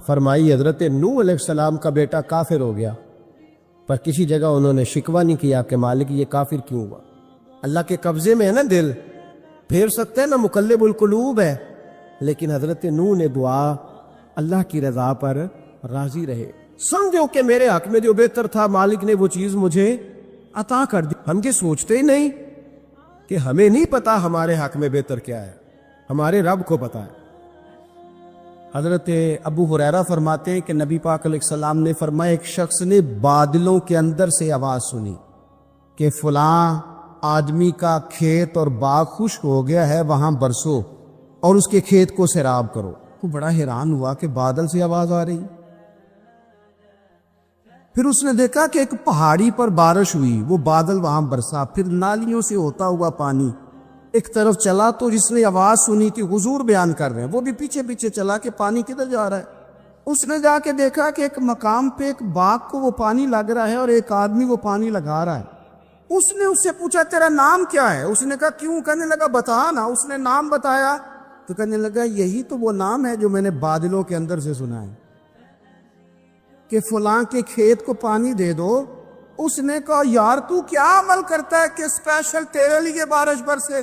فرمائی۔ حضرت نوح علیہ السلام کا بیٹا کافر ہو گیا، پر کسی جگہ انہوں نے شکوہ نہیں کیا کہ مالک یہ کافر کیوں ہوا۔ اللہ کے قبضے میں ہے نا دل، پھیر سکتے ہیں نا، مقلب القلوب ہے، لیکن حضرت نوح نے دعا اللہ کی رضا پر راضی رہے۔ سمجھو کہ میرے حق میں جو بہتر تھا مالک نے وہ چیز مجھے عطا کر دی۔ ہم یہ سوچتے ہی نہیں کہ ہمیں نہیں پتا ہمارے حق میں بہتر کیا ہے، ہمارے رب کو پتا ہے۔ حضرت ابو ہریرہ فرماتے ہیں کہ نبی پاک علیہ السلام نے فرمایا ایک شخص نے بادلوں کے اندر سے آواز سنی کہ فلاں آدمی کا کھیت اور باغ خشک ہو گیا ہے، وہاں برسو اور اس کے کھیت کو سیراب کرو۔ وہ بڑا حیران ہوا کہ بادل سے آواز آ رہی۔ پھر اس نے دیکھا کہ ایک پہاڑی پر بارش ہوئی، وہ بادل وہاں برسا، پھر نالیوں سے ہوتا ہوا پانی ایک طرف چلا۔ تو جس نے آواز سنی تھی، حضور بیان کر رہے ہیں، وہ بھی پیچھے پیچھے چلا کہ پانی کدھر جا رہا ہے۔ اس نے جا کے دیکھا کہ ایک مقام پہ ایک باغ کو وہ پانی لگ رہا ہے اور ایک آدمی وہ پانی لگا رہا ہے۔ اس نے اس سے پوچھا تیرا نام کیا ہے؟ اس نے کہا کیوں؟ کہنے لگا بتا نا۔ اس نے نام بتایا تو کہنے لگا یہی تو وہ نام ہے جو میں نے بادلوں کے اندر سے سنا ہے کہ فلاں کے کھیت کو پانی دے دو۔ اس نے کہا یار تو کیا عمل کرتا ہے کہ اسپیشل تیرے لیے بارش برسے؟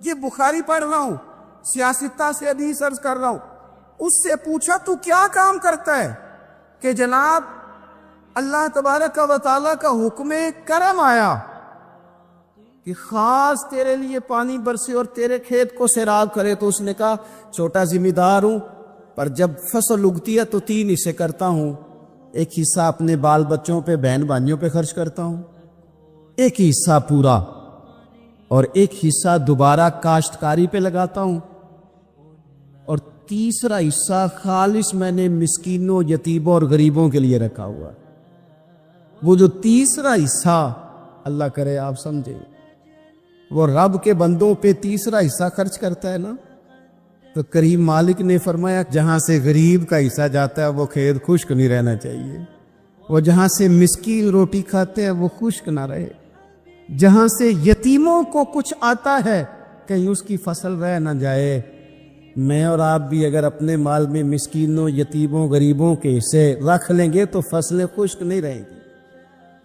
یہ بخاری پڑھ رہا ہوں، سیاستہ سے حدیث عرض کر رہا ہوں۔ اس سے پوچھا تو کیا کام کرتا ہے کہ جناب اللہ تبارک و تعالیٰ کا حکم کرم آیا کہ خاص تیرے لیے پانی برسے اور تیرے کھیت کو سیراب کرے۔ تو اس نے کہا چھوٹا ذمہ دار ہوں، پر جب فصل اگتی ہے تو 3 حصے کرتا ہوں، ایک حصہ اپنے بال بچوں پہ بہن بھائیوں پہ خرچ کرتا ہوں، ایک حصہ پورا، اور ایک حصہ دوبارہ کاشتکاری پہ لگاتا ہوں، اور تیسرا حصہ خالص میں نے مسکینوں، یتیموں اور غریبوں کے لیے رکھا ہوا۔ وہ جو تیسرا حصہ اللہ کرے آپ سمجھیں، وہ رب کے بندوں پہ تیسرا حصہ خرچ کرتا ہے نا، تو کریم مالک نے فرمایا جہاں سے غریب کا حصہ جاتا ہے وہ کھیت خشک نہیں رہنا چاہیے، وہ جہاں سے مسکین روٹی کھاتے ہیں وہ خشک نہ رہے، جہاں سے یتیموں کو کچھ آتا ہے کہیں اس کی فصل رہ نہ جائے۔ میں اور آپ بھی اگر اپنے مال میں مسکینوں، یتیموں، غریبوں کے حصے رکھ لیں گے تو فصلیں خشک نہیں رہیں گی،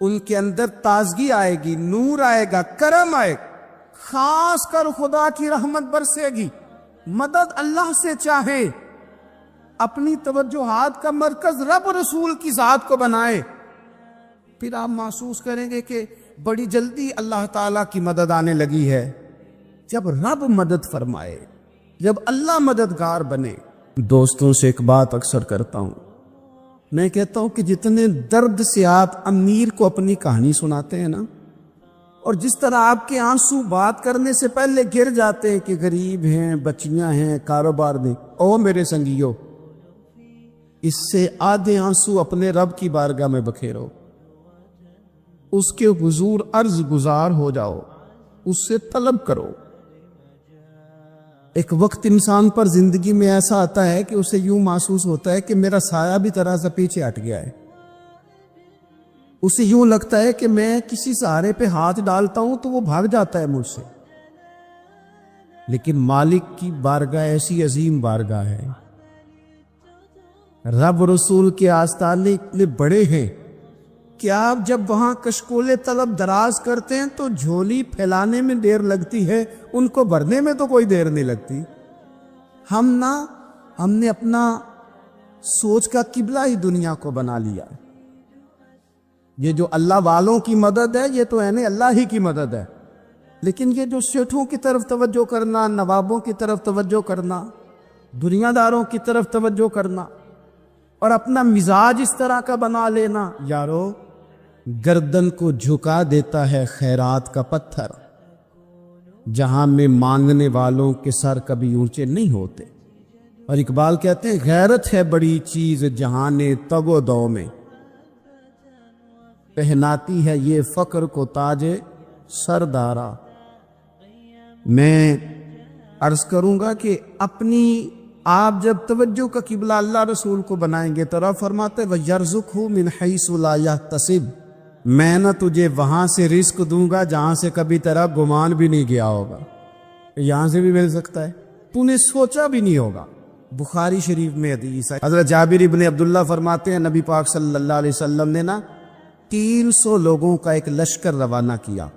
ان کے اندر تازگی آئے گی، نور آئے گا، کرم آئے گا، خاص کر خدا کی رحمت برسے گی۔ مدد اللہ سے چاہے، اپنی توجہات کا مرکز رب رسول کی ذات کو بنائے، پھر آپ محسوس کریں گے کہ بڑی جلدی اللہ تعالیٰ کی مدد آنے لگی ہے۔ جب رب مدد فرمائے، جب اللہ مددگار بنے۔ دوستوں سے ایک بات اکثر کرتا ہوں، میں کہتا ہوں کہ جتنے درد سے آپ امیر کو اپنی کہانی سناتے ہیں نا، اور جس طرح آپ کے آنسو بات کرنے سے پہلے گر جاتے ہیں کہ غریب ہیں، بچیاں ہیں، کاروبار دیں، او میرے سنگیو، اس سے آدھے آنسو اپنے رب کی بارگاہ میں بکھیرو، اس کے حضور عرض گزار ہو جاؤ، اس سے طلب کرو۔ ایک وقت انسان پر زندگی میں ایسا آتا ہے کہ اسے یوں محسوس ہوتا ہے کہ میرا سایہ بھی طرح سے پیچھے ہٹ گیا ہے، اسے یوں لگتا ہے کہ میں کسی سہارے پہ ہاتھ ڈالتا ہوں تو وہ بھاگ جاتا ہے مجھ سے، لیکن مالک کی بارگاہ ایسی عظیم بارگاہ ہے، رب رسول کے آستانے اتنے بڑے ہیں کہ آپ جب وہاں کشکول طلب دراز کرتے ہیں تو جھولی پھیلانے میں دیر لگتی ہے، ان کو بھرنے میں تو کوئی دیر نہیں لگتی۔ ہم نے اپنا سوچ کا قبلہ ہی دنیا کو بنا لیا۔ یہ جو اللہ والوں کی مدد ہے یہ تو عین اللہ ہی کی مدد ہے، لیکن یہ جو سیٹھوں کی طرف توجہ کرنا، نوابوں کی طرف توجہ کرنا، دنیا داروں کی طرف توجہ کرنا اور اپنا مزاج اس طرح کا بنا لینا، یارو گردن کو جھکا دیتا ہے خیرات کا پتھر، جہاں میں مانگنے والوں کے سر کبھی اونچے نہیں ہوتے۔ اور اقبال کہتے ہیں غیرت ہے بڑی چیز جہان تگ و دو میں، پہناتی ہے یہ فقر کو تاج سردارا۔ میں عرض کروں گا کہ اپنی آپ جب توجہ کا قبلہ اللہ رسول کو بنائیں گے تو رب فرماتے وَيَرْزُقْهُ مِنْ حَيْثُ لَا يَحْتَسِبُ، میں نہ تجھے وہاں سے رزق دوں گا جہاں سے کبھی تیرا گمان بھی نہیں گیا ہوگا۔ یہاں سے بھی مل سکتا ہے، تو نے سوچا بھی نہیں ہوگا۔ بخاری شریف میں حدیث ہے، حضرت جابر ابن عبداللہ فرماتے ہیں نبی پاک صلی اللہ علیہ وسلم نے 300 لوگوں کا ایک لشکر روانہ کیا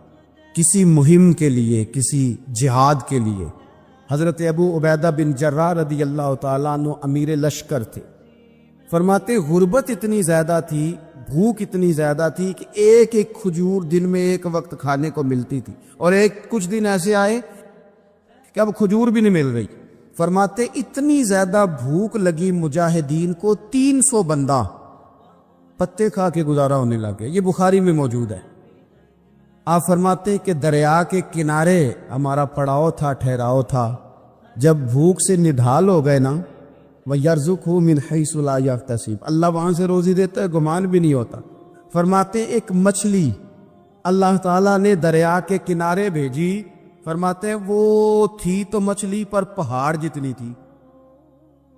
کسی مہم کے لیے، کسی جہاد کے لیے۔ حضرت ابو عبیدہ بن جراح رضی اللہ تعالیٰ عنہ امیر لشکر تھے۔ فرماتے غربت اتنی زیادہ تھی، بھوک اتنی زیادہ تھی کہ ایک ایک کھجور دن میں ایک وقت کھانے کو ملتی تھی، اور کچھ دن ایسے آئے کہ اب کھجور بھی نہیں مل رہی۔ فرماتے اتنی زیادہ بھوک لگی مجاہدین کو، 300 بندہ پتے کھا کے گزارا ہونے لگے۔ یہ بخاری میں موجود ہے۔ آپ فرماتے کہ دریا کے کنارے ہمارا پڑاؤ تھا، ٹھہراؤ تھا۔ جب بھوک سے نڈھال ہو گئے نا، وَيَرْزُقْهُ مِنْ حَيْثُ لَا يَحْتَسِبُ، اللہ وہاں سے روزی دیتا ہے، گمان بھی نہیں ہوتا۔ فرماتے ایک مچھلی اللہ تعالیٰ نے دریا کے کنارے بھیجی، فرماتے وہ تھی تو مچھلی پر پہاڑ جتنی تھی۔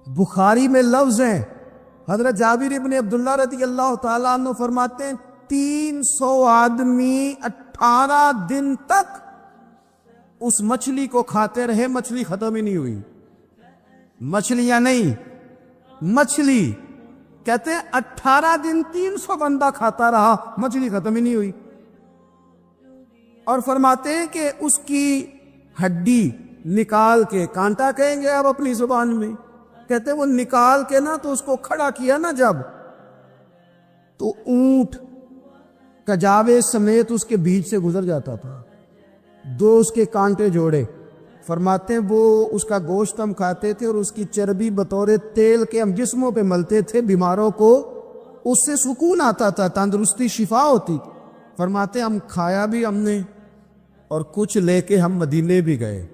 بخاری میں لفظ ہے، حضرت جابر ابن عبداللہ رضی اللہ تعالیٰ عنہ فرماتے ہیں 300 آدمی 18 دن تک اس مچھلی کو کھاتے رہے، مچھلی ختم ہی نہیں ہوئی۔ مچھلیاں نہیں، مچھلی کہتے ہیں 18 دن 300 بندہ کھاتا رہا، مچھلی ختم ہی نہیں ہوئی۔ اور فرماتے ہیں کہ اس کی ہڈی نکال کے، کانٹا کہیں گے آپ اپنی زبان میں، کہتے ہیں وہ نکال کے نا تو اس کو کھڑا کیا نا جب، تو اونٹ کجاوے سمیت اس کے بیچ سے گزر جاتا تھا، 2 اس کے کانٹے جوڑے۔ فرماتے ہیں وہ اس کا گوشت ہم کھاتے تھے اور اس کی چربی بطور تیل کے ہم جسموں پہ ملتے تھے، بیماروں کو اس سے سکون آتا تھا، تندرستی شفا ہوتی تھی۔ فرماتے ہم کھایا بھی ہم نے، اور کچھ لے کے ہم مدینے بھی گئے،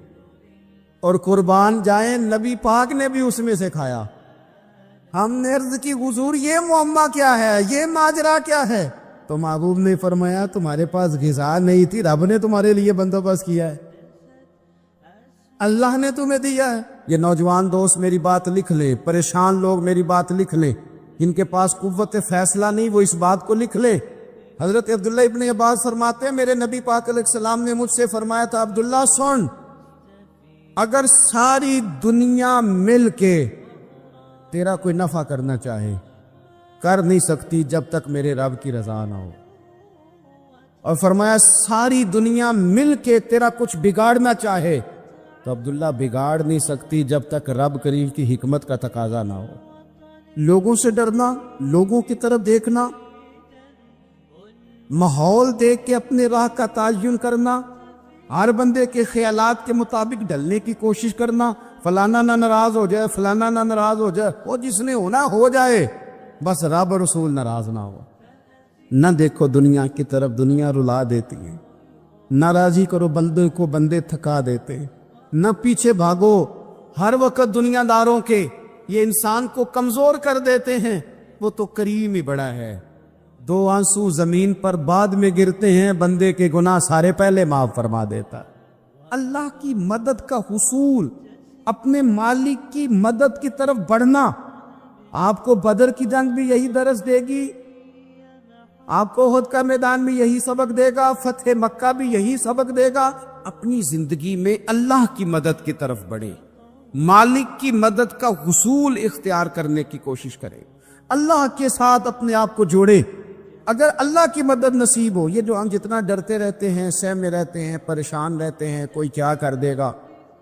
اور قربان جائیں نبی پاک نے بھی اس میں سے کھایا۔ ہم نے عرض کی حضور یہ معمہ کیا ہے، یہ ماجرا کیا ہے؟ تو محبوب نے فرمایا تمہارے پاس غذا نہیں تھی، رب نے تمہارے لیے بندوبست کیا ہے، اللہ نے تمہیں دیا ہے۔ یہ نوجوان دوست میری بات لکھ لیں، پریشان لوگ میری بات لکھ لیں، جن کے پاس قوت فیصلہ نہیں وہ اس بات کو لکھ لیں۔ حضرت عبداللہ ابن عباس فرماتے ہیں میرے نبی پاک علیہ السلام نے مجھ سے فرمایا تھا عبداللہ سن، اگر ساری دنیا مل کے تیرا کوئی نفع کرنا چاہے، کر نہیں سکتی جب تک میرے رب کی رضا نہ ہو۔ اور فرمایا ساری دنیا مل کے تیرا کچھ بگاڑنا چاہے تو عبداللہ بگاڑ نہیں سکتی جب تک رب کریم کی حکمت کا تقاضا نہ ہو۔ لوگوں سے ڈرنا، لوگوں کی طرف دیکھنا، ماحول دیکھ کے اپنے راہ کا تعین کرنا، ہر بندے کے خیالات کے مطابق ڈھلنے کی کوشش کرنا، فلانا نہ ناراض ہو جائے، فلانا نہ ناراض ہو جائے، وہ جس نے ہونا ہو جائے، بس رب رسول ناراض نہ ہو۔ نہ دیکھو دنیا کی طرف، دنیا رلا دیتی ہے، نہ راضی کرو بندے کو، بندے تھکا دیتے، نہ پیچھے بھاگو ہر وقت دنیا داروں کے، یہ انسان کو کمزور کر دیتے ہیں۔ وہ تو کریم ہی بڑا ہے، 2 آنسو زمین پر بعد میں گرتے ہیں، بندے کے گناہ سارے پہلے معاف فرما دیتا۔ اللہ کی مدد کا حصول، اپنے مالک کی مدد کی طرف بڑھنا، آپ کو بدر کی جنگ بھی یہی درس دے گی، آپ کو احد کا میدان بھی یہی سبق دے گا، فتح مکہ بھی یہی سبق دے گا۔ اپنی زندگی میں اللہ کی مدد کی طرف بڑھیں، مالک کی مدد کا حصول اختیار کرنے کی کوشش کریں، اللہ کے ساتھ اپنے آپ کو جوڑے۔ اگر اللہ کی مدد نصیب ہو، یہ جو ہم جتنا ڈرتے رہتے ہیں، سہمے رہتے ہیں، پریشان رہتے ہیں کوئی کیا کر دے گا،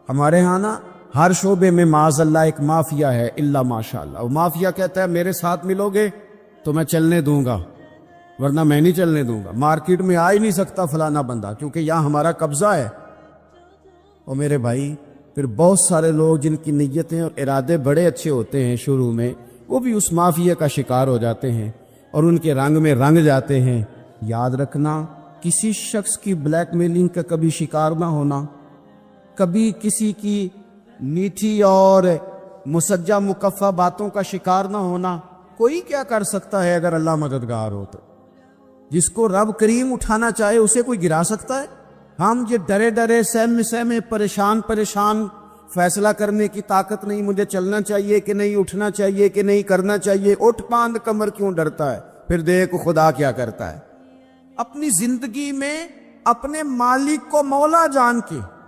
ہمارے ہاں نا ہر شعبے میں معاذ اللہ ایک مافیا ہے، الا ماشاءاللہ۔ وہ مافیا کہتا ہے میرے ساتھ ملو گے تو میں چلنے دوں گا، ورنہ میں نہیں چلنے دوں گا، مارکیٹ میں آ ہی نہیں سکتا فلانا بندہ، کیونکہ یہاں ہمارا قبضہ ہے۔ اور میرے بھائی پھر بہت سارے لوگ جن کی نیتیں اور ارادے بڑے اچھے ہوتے ہیں شروع میں، وہ بھی اس مافیا کا شکار ہو جاتے ہیں اور ان کے رنگ میں رنگ جاتے ہیں۔ یاد رکھنا، کسی شخص کی بلیک میلنگ کا کبھی شکار نہ ہونا، کبھی کسی کی میٹھی اور مسجع مکفہ باتوں کا شکار نہ ہونا۔ کوئی کیا کر سکتا ہے اگر اللہ مددگار ہو تو؟ جس کو رب کریم اٹھانا چاہے اسے کوئی گرا سکتا ہے؟ ہم یہ ڈرے ڈرے سہمے پریشان فیصلہ کرنے کی طاقت نہیں، مجھے چلنا چاہیے کہ نہیں، اٹھنا چاہیے کہ نہیں، کرنا چاہیے، اٹھ باندھ کمر کیوں ڈرتا ہے؟ پھر دیکھ خدا کیا کرتا ہے۔ اپنی زندگی میں اپنے مالک کو مولا جان کے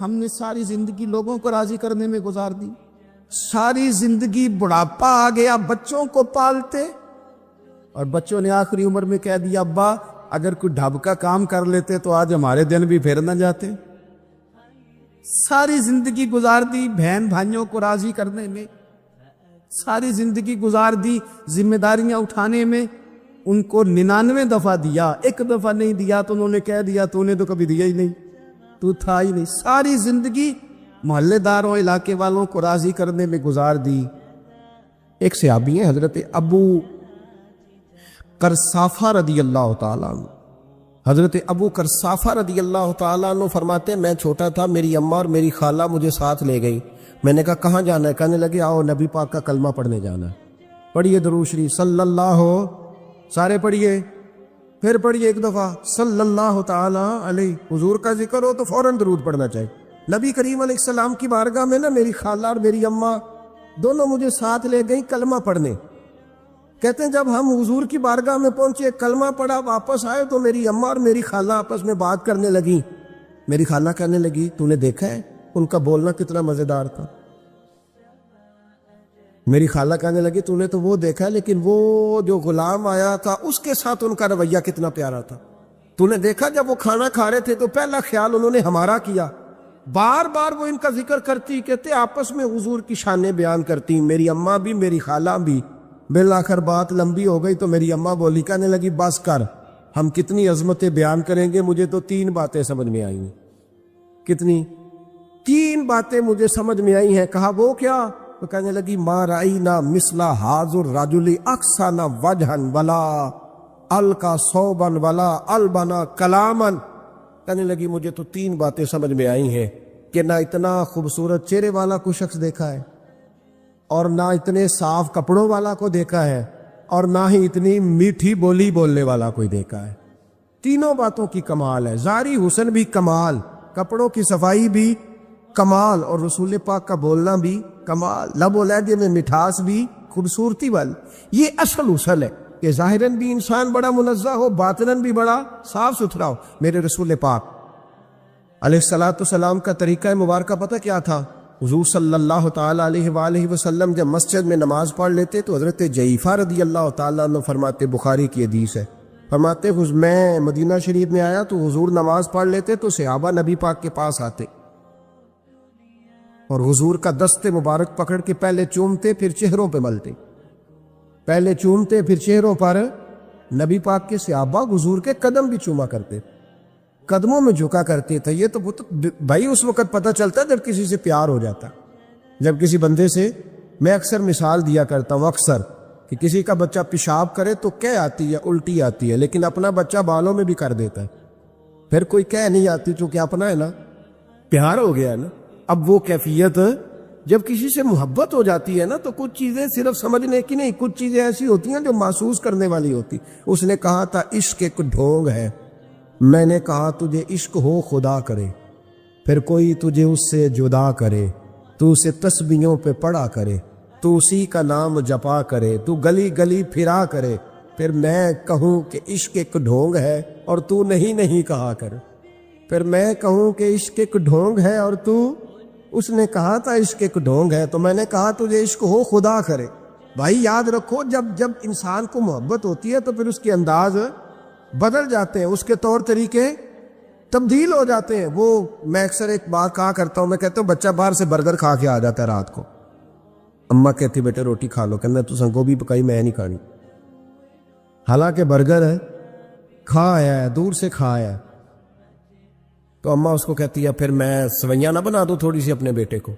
ہم نے ساری زندگی لوگوں کو راضی کرنے میں گزار دی، ساری زندگی بڑھاپا آ گیا بچوں کو پالتے، اور بچوں نے آخری عمر میں کہہ دیا ابا اگر کوئی ڈھب کا کام کر لیتے تو آج ہمارے دن بھی پھر نہ جاتے۔ ساری زندگی گزار دی بہن بھائیوں کو راضی کرنے میں، ساری زندگی گزار دی ذمہ داریاں اٹھانے میں، ان کو 99 دفعہ دیا، ایک دفعہ نہیں دیا تو انہوں نے کہہ دیا تو نے تو کبھی دیا ہی نہیں، تو تھا ہی نہیں۔ ساری زندگی محلے داروں علاقے والوں کو راضی کرنے میں گزار دی۔ ایک صحابی ہیں حضرت ابو قرصافہ رضی اللہ تعالیٰ عنہ، حضرت ابو قرصافہ رضی اللہ تعالیٰ عنہ فرماتے ہیں میں چھوٹا تھا، میری اماں اور میری خالہ مجھے ساتھ لے گئی، میں نے کہا کہاں جانا ہے؟ کہنے لگے آؤ نبی پاک کا کلمہ پڑھنے جانا ہے۔ پڑھیے درود شریف صلی اللہ، سارے پڑھیے، پھر پڑھیے ایک دفعہ صلی اللہ تعالیٰ علیہ، حضور کا ذکر ہو تو فوراً درود پڑھنا چاہیے۔ نبی کریم علیہ السلام کی بارگاہ میں نا میری خالہ اور میری اماں دونوں مجھے ساتھ لے گئیں کلمہ پڑھنے۔ کہتے ہیں جب ہم حضور کی بارگاہ میں پہنچے، کلمہ پڑھا، واپس آئے تو میری اماں اور میری خالہ آپس میں بات کرنے لگیں۔ میری خالہ کہنے لگی تو نے دیکھا ہے ان کا بولنا کتنا مزیدار تھا؟ میری خالہ کہنے لگی تو نے تو وہ دیکھا ہے لیکن وہ جو غلام آیا تھا اس کے ساتھ ان کا رویہ کتنا پیارا تھا، تو نے دیکھا جب وہ کھانا کھا رہے تھے تو پہلا خیال انہوں نے ہمارا کیا، بار بار وہ ان کا ذکر کرتی، کہتے آپس میں حضور کی شانیں بیان کرتی، میری اماں بھی میری خالہ بھی۔ بالآخر بات لمبی ہو گئی تو میری اماں بولی، کہنے لگی بس کر، ہم کتنی عظمتیں بیان کریں گے، مجھے تو 3 باتیں سمجھ میں آئی ہیں۔ کتنی؟ 3 باتیں مجھے سمجھ میں آئی ہیں۔ کہا وہ کیا؟ تو کہنے لگی ما رأینا مثل حاضر الرجل احسن وجہا ولا القا صوبا ولا البنا کلاما۔ کہنے لگی مجھے تو 3 باتیں سمجھ میں آئی ہیں کہ نہ اتنا خوبصورت چہرے والا کوئی شخص دیکھا ہے، اور نہ اتنے صاف کپڑوں والا کو دیکھا ہے، اور نہ ہی اتنی میٹھی بولی بولنے والا کوئی دیکھا ہے۔ تینوں باتوں کی کمال ہے، ظاہری حسن بھی کمال، کپڑوں کی صفائی بھی کمال، اور رسول پاک کا بولنا بھی کمال، لب و لہجے میں مٹھاس بھی، خوبصورتی والی۔ یہ اصل حسن ہے کہ ظاہراً بھی انسان بڑا منزہ ہو، باطناً بھی بڑا صاف ستھرا ہو۔ میرے رسول پاک علیہ السلام کا طریقہ مبارکہ پتہ کیا تھا؟ حضور صلی اللہ تعالیٰ علیہ وآلہ وسلم جب مسجد میں نماز پڑھ لیتے تو حضرت جعفر رضی اللہ تعالیٰ عنہ فرماتے، بخاری کی حدیث ہے، فرماتے میں مدینہ شریف میں آیا تو حضور نماز پڑھ لیتے تو صحابہ نبی پاک کے پاس آتے اور حضور کا دست مبارک پکڑ کے پہلے چومتے پھر چہروں پہ ملتے، پہلے چومتے پھر چہروں پر۔ نبی پاک کے صحابہ حضور کے قدم بھی چوما کرتے، قدموں میں جھکا کرتے تھے۔ یہ تو بھائی اس وقت پتہ چلتا جب کسی سے پیار ہو جاتا، جب کسی بندے سے، میں اکثر مثال دیا کرتا ہوں اکثر کہ کسی کا بچہ پیشاب کرے تو کہہ آتی ہے، الٹی آتی ہے، لیکن اپنا بچہ بالوں میں بھی کر دیتا ہے، پھر کوئی کہہ نہیں آتی چونکہ اپنا ہے نا، پیار ہو گیا ہے نا۔ اب وہ کیفیت جب کسی سے محبت ہو جاتی ہے نا تو کچھ چیزیں صرف سمجھنے کی نہیں، کچھ چیزیں ایسی ہوتی ہیں جو محسوس کرنے والی ہوتی۔ اس نے کہا تھا عشق ایک ڈھونگ ہے، میں نے کہا تجھے عشق ہو خدا کرے، پھر کوئی تجھے اس سے جدا کرے، تو اسے تسبیحوں پہ پڑھا کرے، تو اسی کا نام جپا کرے، تو گلی گلی پھرا کرے، پھر میں کہوں کہ عشق ایک ڈھونگ ہے اور تو نہیں کہا کر، پھر میں کہوں کہ عشق ایک ڈھونگ ہے اور تو، اس نے کہا تھا عشق ایک ڈھونگ ہے تو میں نے کہا تجھے عشق ہو خدا کرے۔ بھائی یاد رکھو جب انسان کو محبت ہوتی ہے تو پھر اس کے انداز بدل جاتے ہیں، اس کے طور طریقے تبدیل ہو جاتے ہیں۔ وہ میں اکثر ایک بات کہا کرتا ہوں، میں کہتا ہوں بچہ باہر سے برگر کھا کے آ جاتا ہے رات کو، اماں کہتی بیٹے روٹی کھا لو، کہنا تو گوبھی پکائی میں نہیں کھانی، حالانکہ برگر ہے، کھا آیا ہے، دور سے کھا آیا ہے، تو اماں اس کو کہتی ہے پھر میں سویاں نہ بنا دوں تھوڑی سی اپنے بیٹے کو،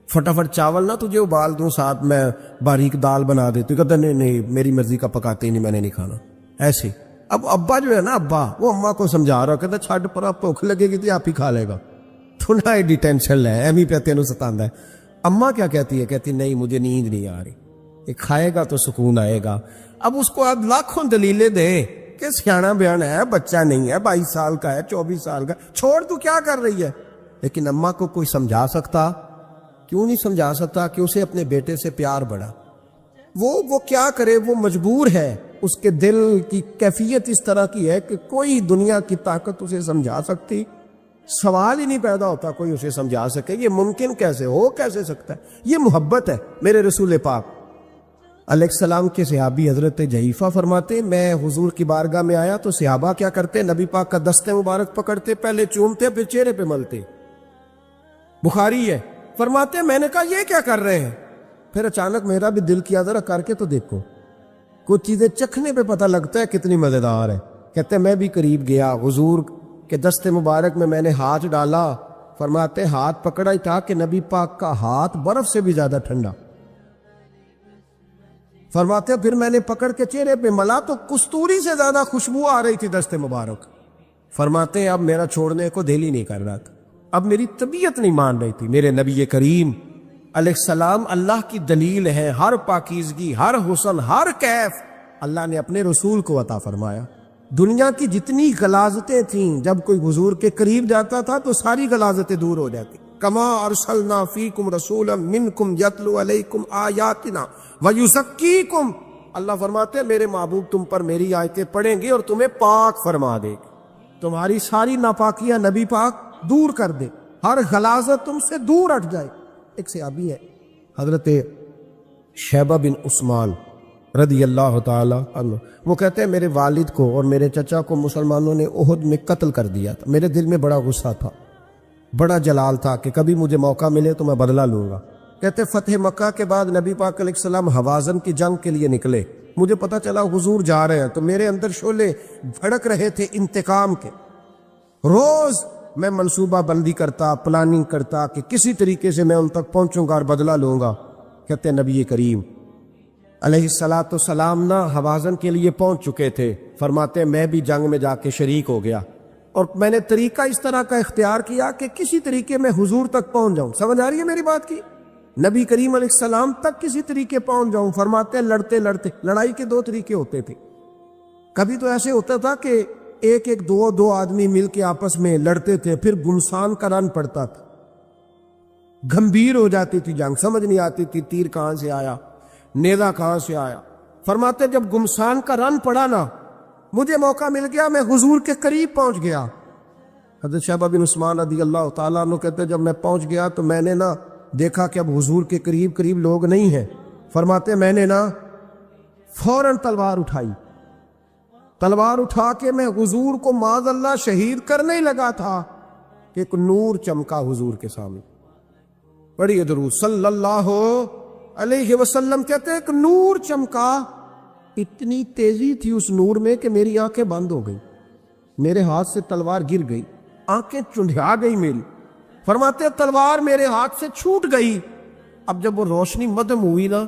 فٹافٹ چاول نہ تجھے ابال دوں، ساتھ میں باریک دال بنا دیتی، کہتا نہیں میری مرضی کا پکاتے ہی نہیں، میں نے نہیں کھانا ایسے۔ اب ابا جو ہے نا، ابا وہ اماں کو سمجھا رہا، کہتا چھڈ پر بھوک لگے گی تو آپ ہی کھا لے گا، تو نہ ایڈی ٹینشن ہے، ایمی پہ تینوں ستاندا ہے۔ اماں کیا کہتی ہے؟ کہتی نہیں مجھے نیند نہیں آ رہی، یہ کھائے گا تو سکون آئے گا۔ اب اس کو آپ لاکھوں دلیلیں دے کہ سیاڑا بیان ہے، بچہ نہیں ہے، 22 سال کا ہے، 24 سال کا، چھوڑ تو کیا کر رہی ہے؟ لیکن اماں کو کوئی سمجھا سکتا؟ کیوں نہیں سمجھا سکتا کہ اسے اپنے بیٹے سے پیار بڑھا، وہ کیا کرے، وہ مجبور ہے، اس کے دل کی کیفیت اس طرح کی ہے کہ کوئی دنیا کی طاقت اسے سمجھا سکتی سوال ہی نہیں پیدا ہوتا کوئی اسے سمجھا سکے یہ ممکن کیسے ہو کیسے سکتا ہے. یہ محبت ہے میرے رسول پاک علیہ السلام کے صحابی حضرت جحیفہ فرماتے میں حضور کی بارگاہ میں آیا تو صحابہ کیا کرتے, نبی پاک کا دست مبارک پکڑتے, پہلے چومتے پھر چہرے پہ ملتے. بخاری ہے. فرماتے میں نے کہا یہ کیا کر رہے ہیں؟ پھر اچانک میرا بھی دل کیا ذرا کر کے تو دیکھو, کچھ چیزیں چکھنے پہ پتہ لگتا ہے کتنی مزیدار ہے. کہتے میں بھی قریب گیا, حضور کے دست مبارک میں نے ہاتھ ڈالا. فرماتے ہاتھ پکڑا ہی تھا کہ نبی پاک کا ہاتھ برف سے بھی زیادہ ٹھنڈا. فرماتے پھر میں نے پکڑ کے چہرے پہ ملا تو کستوری سے زیادہ خوشبو آ رہی تھی دست مبارک. فرماتے اب میرا چھوڑنے کو دل ہی نہیں کر رہا تھا, اب میری طبیعت نہیں مان رہی تھی. میرے نبی کریم علیہ السلام اللہ کی دلیل ہے, ہر پاکیزگی, ہر حسن, ہر کیف اللہ نے اپنے رسول کو عطا فرمایا. دنیا کی جتنی غلاظتیں تھیں جب کوئی حضور کے قریب جاتا تھا تو ساری غلاظتیں دور ہو جاتی. کما ارسلنا فیکم رسولا منکم یتلو علیکم آیاتنا ویزکیکم. اللہ فرماتے ہیں میرے محبوب تم پر میری آیتیں پڑھیں گے اور تمہیں پاک فرما دے گے, تمہاری ساری ناپاکیاں نبی پاک دور کر دے, ہر غلاظت تم سے دور ہٹ جائے. ایک صحابی ہے حضرت شیبہ بن عثمان رضی اللہ تعالی عنہ, وہ کہتے ہیں میرے والد کو اور میرے چچا کو مسلمانوں نے احد میں قتل کر دیا تھا. میرے دل میں بڑا غصہ تھا, بڑا جلال تھا کہ کبھی مجھے موقع ملے تو میں بدلہ لوں گا. کہتے فتح مکہ کے بعد نبی پاک علیہ السلام حوازن کی جنگ کے لیے نکلے. مجھے پتا چلا حضور جا رہے ہیں تو میرے اندر شعلے بھڑک رہے تھے انتقام کے. روز میں منصوبہ بندی کرتا, پلاننگ کرتا کہ کسی طریقے سے میں ان تک پہنچوں گا اور بدلہ لوں گا. کہتے ہیں نبی کریم علیہ السلام نہ حوازن کے لیے پہنچ چکے تھے. فرماتے میں بھی جنگ میں جا کے شریک ہو گیا اور میں نے طریقہ اس طرح کا اختیار کیا کہ کسی طریقے میں حضور تک پہنچ جاؤں. سمجھ آ رہی ہے میری بات کی؟ نبی کریم علیہ السلام تک کسی طریقے پہنچ جاؤں. فرماتے ہیں لڑتے لڑتے, لڑائی کے دو طریقے ہوتے تھے. کبھی تو ایسے ہوتا تھا کہ ایک ایک دو آدمی مل کے آپس میں لڑتے تھے, پھر گمسان کا رن پڑتا تھا, گھمبیر ہو جاتی تھی جنگ, سمجھ نہیں آتی تھی تیر کہاں سے آیا, نیزہ کہاں سے آیا. فرماتے جب گمسان کا رن پڑا نا, مجھے موقع مل گیا, میں حضور کے قریب پہنچ گیا. حضرت شیبہ بن عثمان رضی اللہ تعالیٰ عنہ کہتے جب میں پہنچ گیا تو میں نے نا دیکھا کہ اب حضور کے قریب لوگ نہیں ہیں. فرماتے میں نے نا فوراً تلوار اٹھائی, تلوار اٹھا کے میں حضور کو معاذ اللہ شہید کرنے ہی لگا تھا کہ ایک نور چمکا حضور کے سامنے. پڑھیے درود صلی اللہ علیہ وسلم. کہتے ایک نور چمکا, اتنی تیزی تھی اس نور میں کہ میری آنکھیں بند ہو گئی, میرے ہاتھ سے تلوار گر گئی, آنکھیں چندھیا گئی میری. فرماتے تلوار میرے ہاتھ سے چھوٹ گئی. اب جب وہ روشنی مدھم ہوئی نا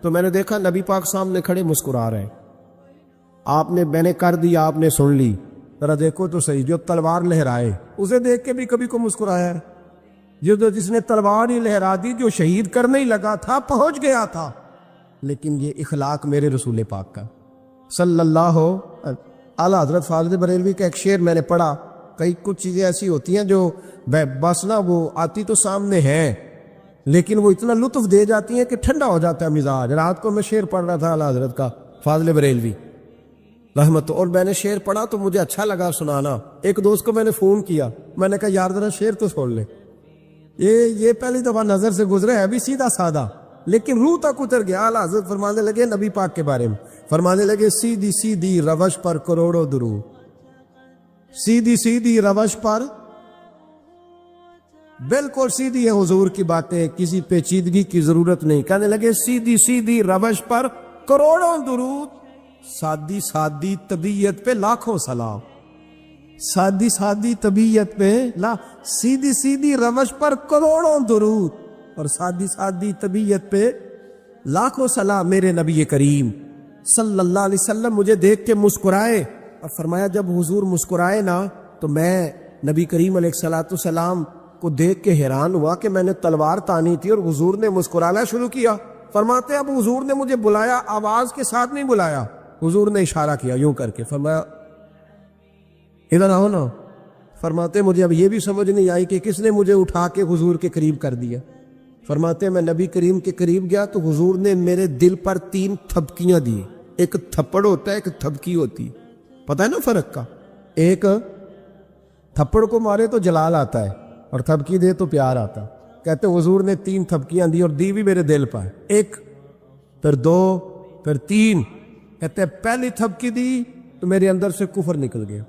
تو میں نے دیکھا نبی پاک سامنے کھڑے مسکرا رہے ہیں. آپ نے میں نے کر دیا, آپ نے سن لی, ذرا دیکھو تو صحیح, جو تلوار لہرائے اسے دیکھ کے بھی کبھی کو مسکرایا ہے. جس نے تلوار ہی لہرا دی, جو شہید کرنے ہی لگا تھا, پہنچ گیا تھا. لیکن یہ اخلاق میرے رسول پاک کا صلی اللہ اعلیٰ حضرت فاضل بریلوی کا ایک شعر میں نے پڑھا. کئی کچھ چیزیں ایسی ہوتی ہیں جو بس نا وہ آتی تو سامنے ہیں لیکن وہ اتنا لطف دے جاتی ہیں کہ ٹھنڈا ہو جاتا ہے مزاج. رات کو میں شعر پڑھ رہا تھا اعلیٰ حضرت کا فاضل بریلوی رحمت, اور میں نے شعر پڑھا تو مجھے اچھا لگا سنانا. ایک دوست کو میں نے فون کیا, میں نے کہا یار ذرا شعر تو سن لے. یہ پہلی دفعہ نظر سے گزرے ہے, ابھی سیدھا سادہ لیکن روح تک اتر گیا. اعلیٰ حضرت فرمانے لگے نبی پاک کے بارے میں, فرمانے لگے سیدھی سیدھی روش پر کروڑوں درود, سیدھی سیدھی روش پر, بالکل سیدھی ہے حضور کی باتیں, کسی پیچیدگی کی ضرورت نہیں. کہنے لگے سیدھی سیدھی روش پر کروڑوں درود, سادی سادی طبیعت پہ لاکھوں سلام. سادی سادی طبیعت پہ سیدھی سیدھی روش پر کروڑوں درود اور سادی سادی طبیعت پہ لاکھوں سلام. میرے نبی کریم صلی اللہ علیہ وسلم مجھے دیکھ کے مسکرائے اور فرمایا جب حضور مسکرائے نا تو میں نبی کریم علیہ السلام کو دیکھ کے حیران ہوا کہ میں نے تلوار تانی تھی اور حضور نے مسکرانا شروع کیا. فرماتے اب حضور نے مجھے بلایا, آواز کے ساتھ نہیں بلایا, حضور نے اشارہ کیا یوں کر کے, فرمایا ادھر آؤ نا. فرماتے مجھے اب یہ بھی سمجھ نہیں آئی کہ کس نے مجھے اٹھا کے حضور کے قریب کر دیا. فرماتے میں نبی کریم کے قریب گیا تو حضور نے میرے دل پر 3 تھپکیاں دی. ایک تھپڑ ہوتا ہے, ایک تھپکی ہوتی, پتہ ہے نا فرق کا. ایک تھپڑ کو مارے تو جلال آتا ہے اور تھپکی دے تو پیار آتا ہے۔ کہتے حضور نے 3 تھپکیاں دی اور دی بھی میرے دل پر، 1 پھر 2 پھر 3۔ کہتے پہلی تھپکی دی تو میرے اندر سے کفر نکل گیا،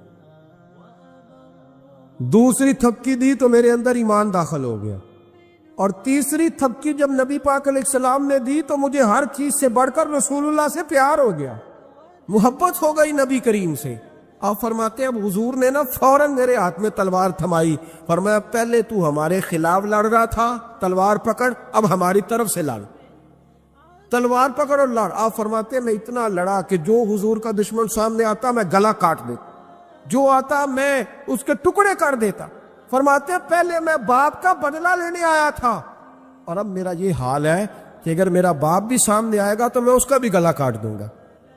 دوسری تھپکی دی تو میرے اندر ایمان داخل ہو گیا، اور تیسری تھپکی جب نبی پاک علیہ السلام نے دی تو مجھے ہر چیز سے بڑھ کر رسول اللہ سے پیار ہو گیا، محبت ہو گئی نبی کریم سے۔ آپ فرماتے ہیں اب حضور نے نا فوراً میرے ہاتھ میں تلوار تھمائی، فرمایا پہلے تو ہمارے خلاف لڑ رہا تھا، تلوار پکڑ، اب ہماری طرف سے لڑ، تلوار پکڑ اور لڑ۔ آپ فرماتے ہیں میں اتنا لڑا کہ جو حضور کا دشمن سامنے آتا میں گلا کاٹ دیتا، جو آتا میں اس کے ٹکڑے کر دیتا۔ فرماتے ہیں پہلے میں باپ کا بدلہ لینے آیا تھا، اور اب میرا یہ حال ہے کہ اگر میرا باپ بھی سامنے آئے گا تو میں اس کا بھی گلا کاٹ دوں گا،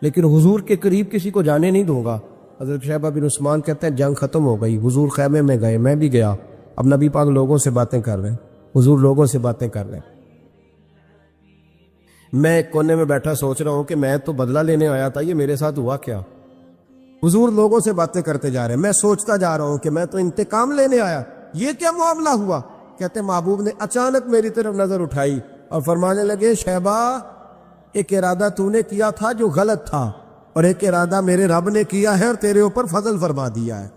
لیکن حضور کے قریب کسی کو جانے نہیں دوں گا۔ حضرت شیبہ بن عثمان کہتے ہیں جنگ ختم ہو گئی، حضور خیمے میں گئے، میں بھی گیا، اب نبی پاک لوگوں سے باتیں کر رہے ہیں، حضور لوگوں سے باتیں کر رہے ہیں، میں ایک کونے میں بیٹھا سوچ رہا ہوں کہ میں تو بدلہ لینے آیا تھا، یہ میرے ساتھ ہوا کیا؟ حضور لوگوں سے باتیں کرتے جا رہے ہیں، میں سوچتا جا رہا ہوں کہ میں تو انتقام لینے آیا، یہ کیا معاملہ ہوا؟ کہتے محبوب نے اچانک میری طرف نظر اٹھائی اور فرمانے لگے شیبہ ایک ارادہ تو نے کیا تھا جو غلط تھا، اور ایک ارادہ میرے رب نے کیا ہے اور تیرے اوپر فضل فرما دیا ہے۔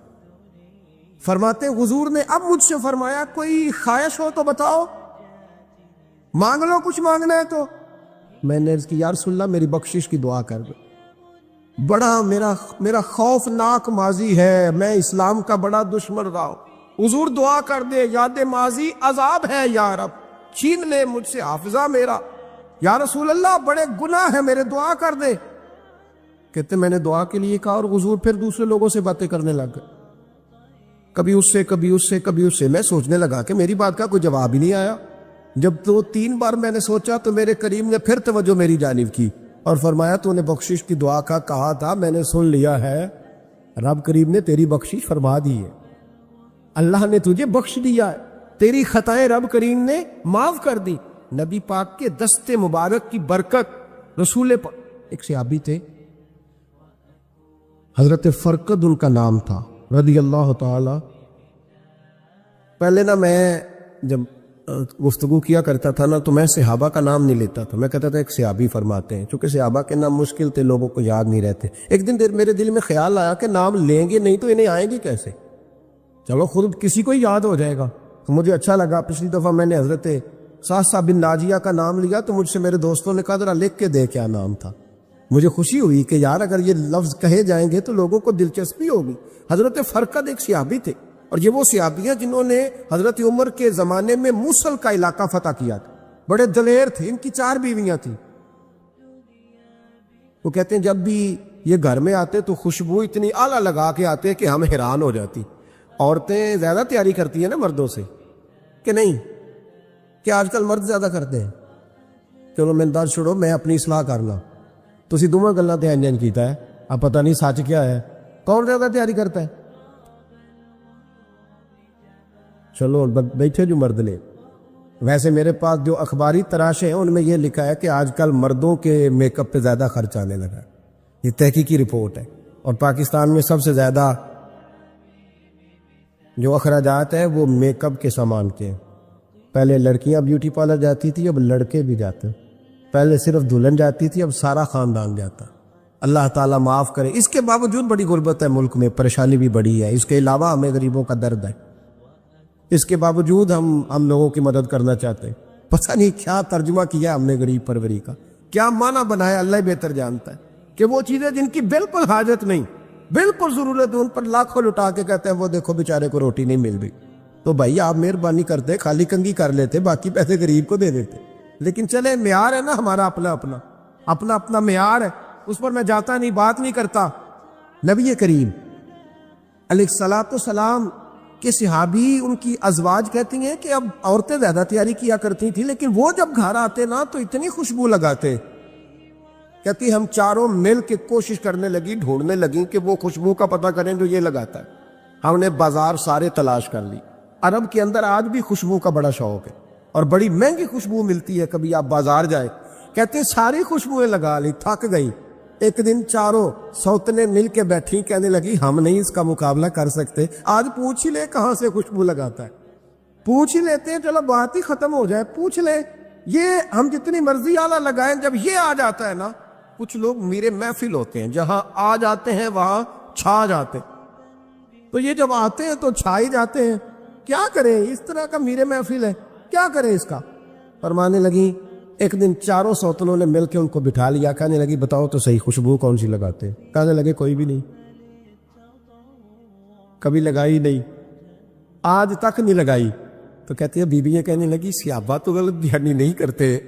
فرماتے حضور نے اب مجھ سے فرمایا کوئی خواہش ہو تو بتاؤ، مانگ لو کچھ مانگنا ہے تو۔ میں نے عرض کی یا رسول اللہ میری بخشش کی دعا کر دو، بڑا میرا خوفناک ماضی ہے، میں اسلام کا بڑا دشمن رہا ہوں، حضور دعا کر دے، یاد ماضی عذاب ہے یا رب، چھین لے مجھ سے حافظہ میرا، یا رسول اللہ بڑے گناہ ہیں میرے، دعا کر دے۔ کہتے میں نے دعا کے لیے کہا اور حضور پھر دوسرے لوگوں سے باتیں کرنے لگ گئے، کبھی اس سے کبھی اس سے کبھی اس سے۔ میں سوچنے لگا کہ میری بات کا کوئی جواب ہی نہیں آیا۔ جب تو 3 بار میں نے سوچا تو میرے کریم نے پھر توجہ میری جانب کی اور فرمایا تو نے بخشش کی دعا کا کہا تھا، میں نے سن لیا ہے، رب کریم نے تیری بخشش فرما دی ہے، اللہ نے تجھے بخش دیا ہے، تیری خطائیں رب کریم نے معاف کر دی۔ نبی پاک کے دست مبارک کی برکت، رسول پاک ایک صحابی تھے حضرت فرقد ان کا نام تھا رضی اللہ تعالی۔ پہلے نا میں جب گفتگو کیا کرتا تھا نا تو میں صحابہ کا نام نہیں لیتا تھا، میں کہتا تھا ایک صحابی فرماتے ہیں، چونکہ صحابہ کے نام مشکل تھے، لوگوں کو یاد نہیں رہتے۔ ایک دن میرے دل میں خیال آیا کہ نام لیں گے نہیں تو انہیں آئیں گے کیسے، چلو خود کسی کو ہی یاد ہو جائے گا۔ تو مجھے اچھا لگا، پچھلی دفعہ میں نے حضرت ساسا بن ناجیہ کا نام لیا تو مجھ سے میرے دوستوں نے کہا ذرا لکھ کے دے کیا نام تھا۔ مجھے خوشی ہوئی کہ یار اگر یہ لفظ کہے جائیں گے تو لوگوں کو دلچسپی ہوگی۔ حضرت فرقد ایک صحابی تھے، اور یہ وہ صحابی ہیں جنہوں نے حضرت عمر کے زمانے میں موصل کا علاقہ فتح کیا تھا، بڑے دلیر تھے، ان کی 4 بیویاں تھیں۔ وہ کہتے ہیں جب بھی یہ گھر میں آتے تو خوشبو اتنی اعلیٰ لگا کے آتے کہ ہم حیران ہو جاتی۔ عورتیں زیادہ تیاری کرتی ہیں نا مردوں سے کہ نہیں، کہ آج کل مرد زیادہ کرتے ہیں۔ چلو میں دس چھوڑو، میں اپنی اصلاح کرنا، تسی دوواں گلاں تے انجن کیتا ہے، اب پتہ نہیں سچ کیا ہے، کون زیادہ تیاری کرتا ہے؟ چلو بیٹھے جو مرد نے، ویسے میرے پاس جو اخباری تراشے ہیں ان میں یہ لکھا ہے کہ آج کل مردوں کے میک اپ پہ زیادہ خرچ آنے لگا ہے، یہ تحقیقی رپورٹ ہے، اور پاکستان میں سب سے زیادہ جو اخراجات ہیں وہ میک اپ کے سامان کے ہیں۔ پہلے لڑکیاں بیوٹی پارلر جاتی تھی، اب لڑکے بھی جاتے ہیں، پہلے صرف دلہن جاتی تھی، اب سارا خاندان جاتا۔ اللہ تعالیٰ معاف کرے۔ اس کے باوجود بڑی غربت ہے ملک میں، پریشانی بھی بڑی ہے، اس کے علاوہ ہمیں غریبوں کا درد ہے، اس کے باوجود ہم لوگوں کی مدد کرنا چاہتے ہیں۔ پتہ نہیں کیا ترجمہ کیا ہم نے غریب پروری کا، کیا معنی بنایا، اللہ ہی بہتر جانتا ہے، کہ وہ چیزیں جن کی بالکل حاجت نہیں، بالکل ضرورت ہے، ان پر لاکھوں لٹا کے کہتے ہیں وہ دیکھو بیچارے کو روٹی نہیں مل رہی۔ تو بھائی آپ مہربانی کرتے، خالی کنگھی کر لیتے، باقی پیسے غریب کو دے دیتے۔ لیکن چلے معیار ہے نا ہمارا، اپنا معیار ہے، اس پر میں جاتا نہیں، بات نہیں کرتا۔ نبی کریم علیہ الصلوۃ والسلام کے صحابی، ان کی ازواج کہتی ہیں کہ اب عورتیں زیادہ تیاری کیا کرتی تھیں، لیکن وہ جب گھر آتے نا تو اتنی خوشبو لگاتے، کہتی ہم چاروں مل کے کوشش کرنے لگی، ڈھونڈنے لگی کہ وہ خوشبو کا پتہ کریں جو یہ لگاتا ہے۔ ہم نے بازار سارے تلاش کر لی، عرب کے اندر آج بھی خوشبو کا بڑا شوق ہے، اور بڑی مہنگی خوشبو ملتی ہے، کبھی آپ بازار جائیں، کہتے ہیں ساری خوشبوئیں لگا لی، تھک گئی، ایک دن چاروں سوتنے مل کے بیٹھی کہنے لگی ہم نہیں اس کا مقابلہ کر سکتے، آج پوچھ ہی لے کہاں سے خوشبو لگاتا ہے، پوچھ ہی لیتے ہیں، چلو بات ہی ختم ہو جائے، پوچھ لیں، یہ ہم جتنی مرضی آلہ لگائیں، جب یہ آ جاتا ہے نا، کچھ لوگ میرے محفل ہوتے ہیں جہاں آ جاتے ہیں وہاں چھا جاتے، تو یہ جب آتے ہیں تو چھا ہی جاتے ہیں، کیا کریں، اس طرح کا میرے محفل ہے، کیا کریں اس کا۔ فرمانے لگی ایک دن چاروں سوتنوں نے مل کے ان کو بٹھا لیا، کہنے لگی بتاؤ تو صحیح خوشبو کون سی لگاتے ہیں؟ کہنے لگے کوئی بھی نہیں، کبھی لگائی نہیں، آج تک نہیں لگائی۔ تو کہتے ہیں بیویاں کہنے لگی صحابہ تو غلط بیانی نہیں کرتے،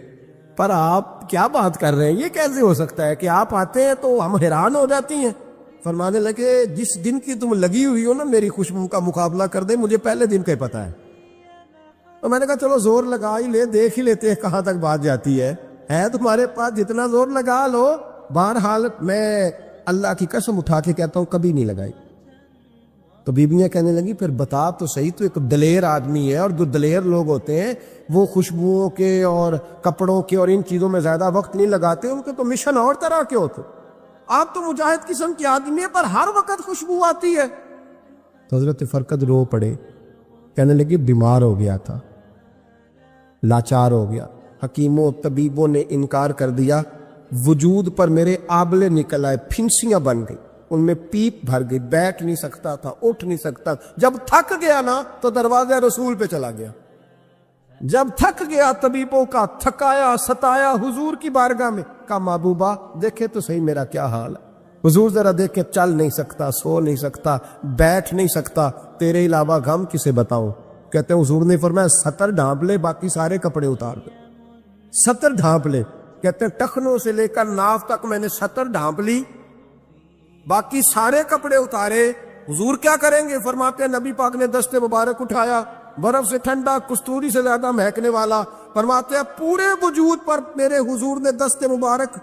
پر آپ کیا بات کر رہے ہیں، یہ کیسے ہو سکتا ہے کہ آپ آتے ہیں تو ہم حیران ہو جاتی ہیں۔ فرمانے لگے جس دن کی تم لگی ہوئی ہو نا میری خوشبو کا مقابلہ کر دے، مجھے پہلے دن کا ہی پتا ہے۔ تو میں نے کہا چلو زور لگا ہی لے، دیکھ ہی لیتے ہیں کہاں تک بات جاتی ہے تمہارے پاس جتنا زور لگا لو۔ بہرحال میں اللہ کی قسم اٹھا کے کہتا ہوں کبھی نہیں لگائی۔ تو بیویاں کہنے لگی پھر بتا تو صحیح، تو ایک دلیر آدمی ہے، اور جو دلیر لوگ ہوتے ہیں وہ خوشبوؤں کے اور کپڑوں کے اور ان چیزوں میں زیادہ وقت نہیں لگاتے، ان کے تو مشن اور طرح کے ہوتے، آپ تو مجاہد قسم کی آدمی ہے پر ہر وقت خوشبو آتی ہے۔ تو حضرت فرقد رو پڑے، کہنے لگی بیمار ہو گیا تھا، لاچار ہو گیا، حکیموں طبیبوں نے انکار کر دیا، وجود پر میرے آبلے نکل آئے، پھنسیاں بن گئی، ان میں پیپ بھر گئی، بیٹھ نہیں سکتا تھا، اٹھ نہیں سکتا، جب تھک گیا نا تو دروازہ رسول پہ چلا گیا، جب تھک گیا طبیبوں کا تھکایا ستایا حضور کی بارگاہ میں، کہا محبوبہ دیکھے تو صحیح میرا کیا حال ہے، حضور ذرا دیکھے چل نہیں سکتا، سو نہیں سکتا، بیٹھ نہیں سکتا، تیرے علاوہ غم کسے بتاؤں۔ کہتے ہیں حضور نے فرمایا ستر ڈھانپ لے، باقی سارے کپڑے اتار دے، ستر ڈھانپ لے۔ کہتے ہیں ٹخنوں سے لے کر ناف تک میں نے ستر ڈھانپ لی، باقی سارے کپڑے اتارے۔ حضور کیا کریں گے؟ فرماتے ہیں نبی پاک نے دست مبارک اٹھایا، برف سے ٹھنڈا، کستوری سے زیادہ مہکنے والا، فرماتے ہیں پورے وجود پر میرے حضور نے دست مبارک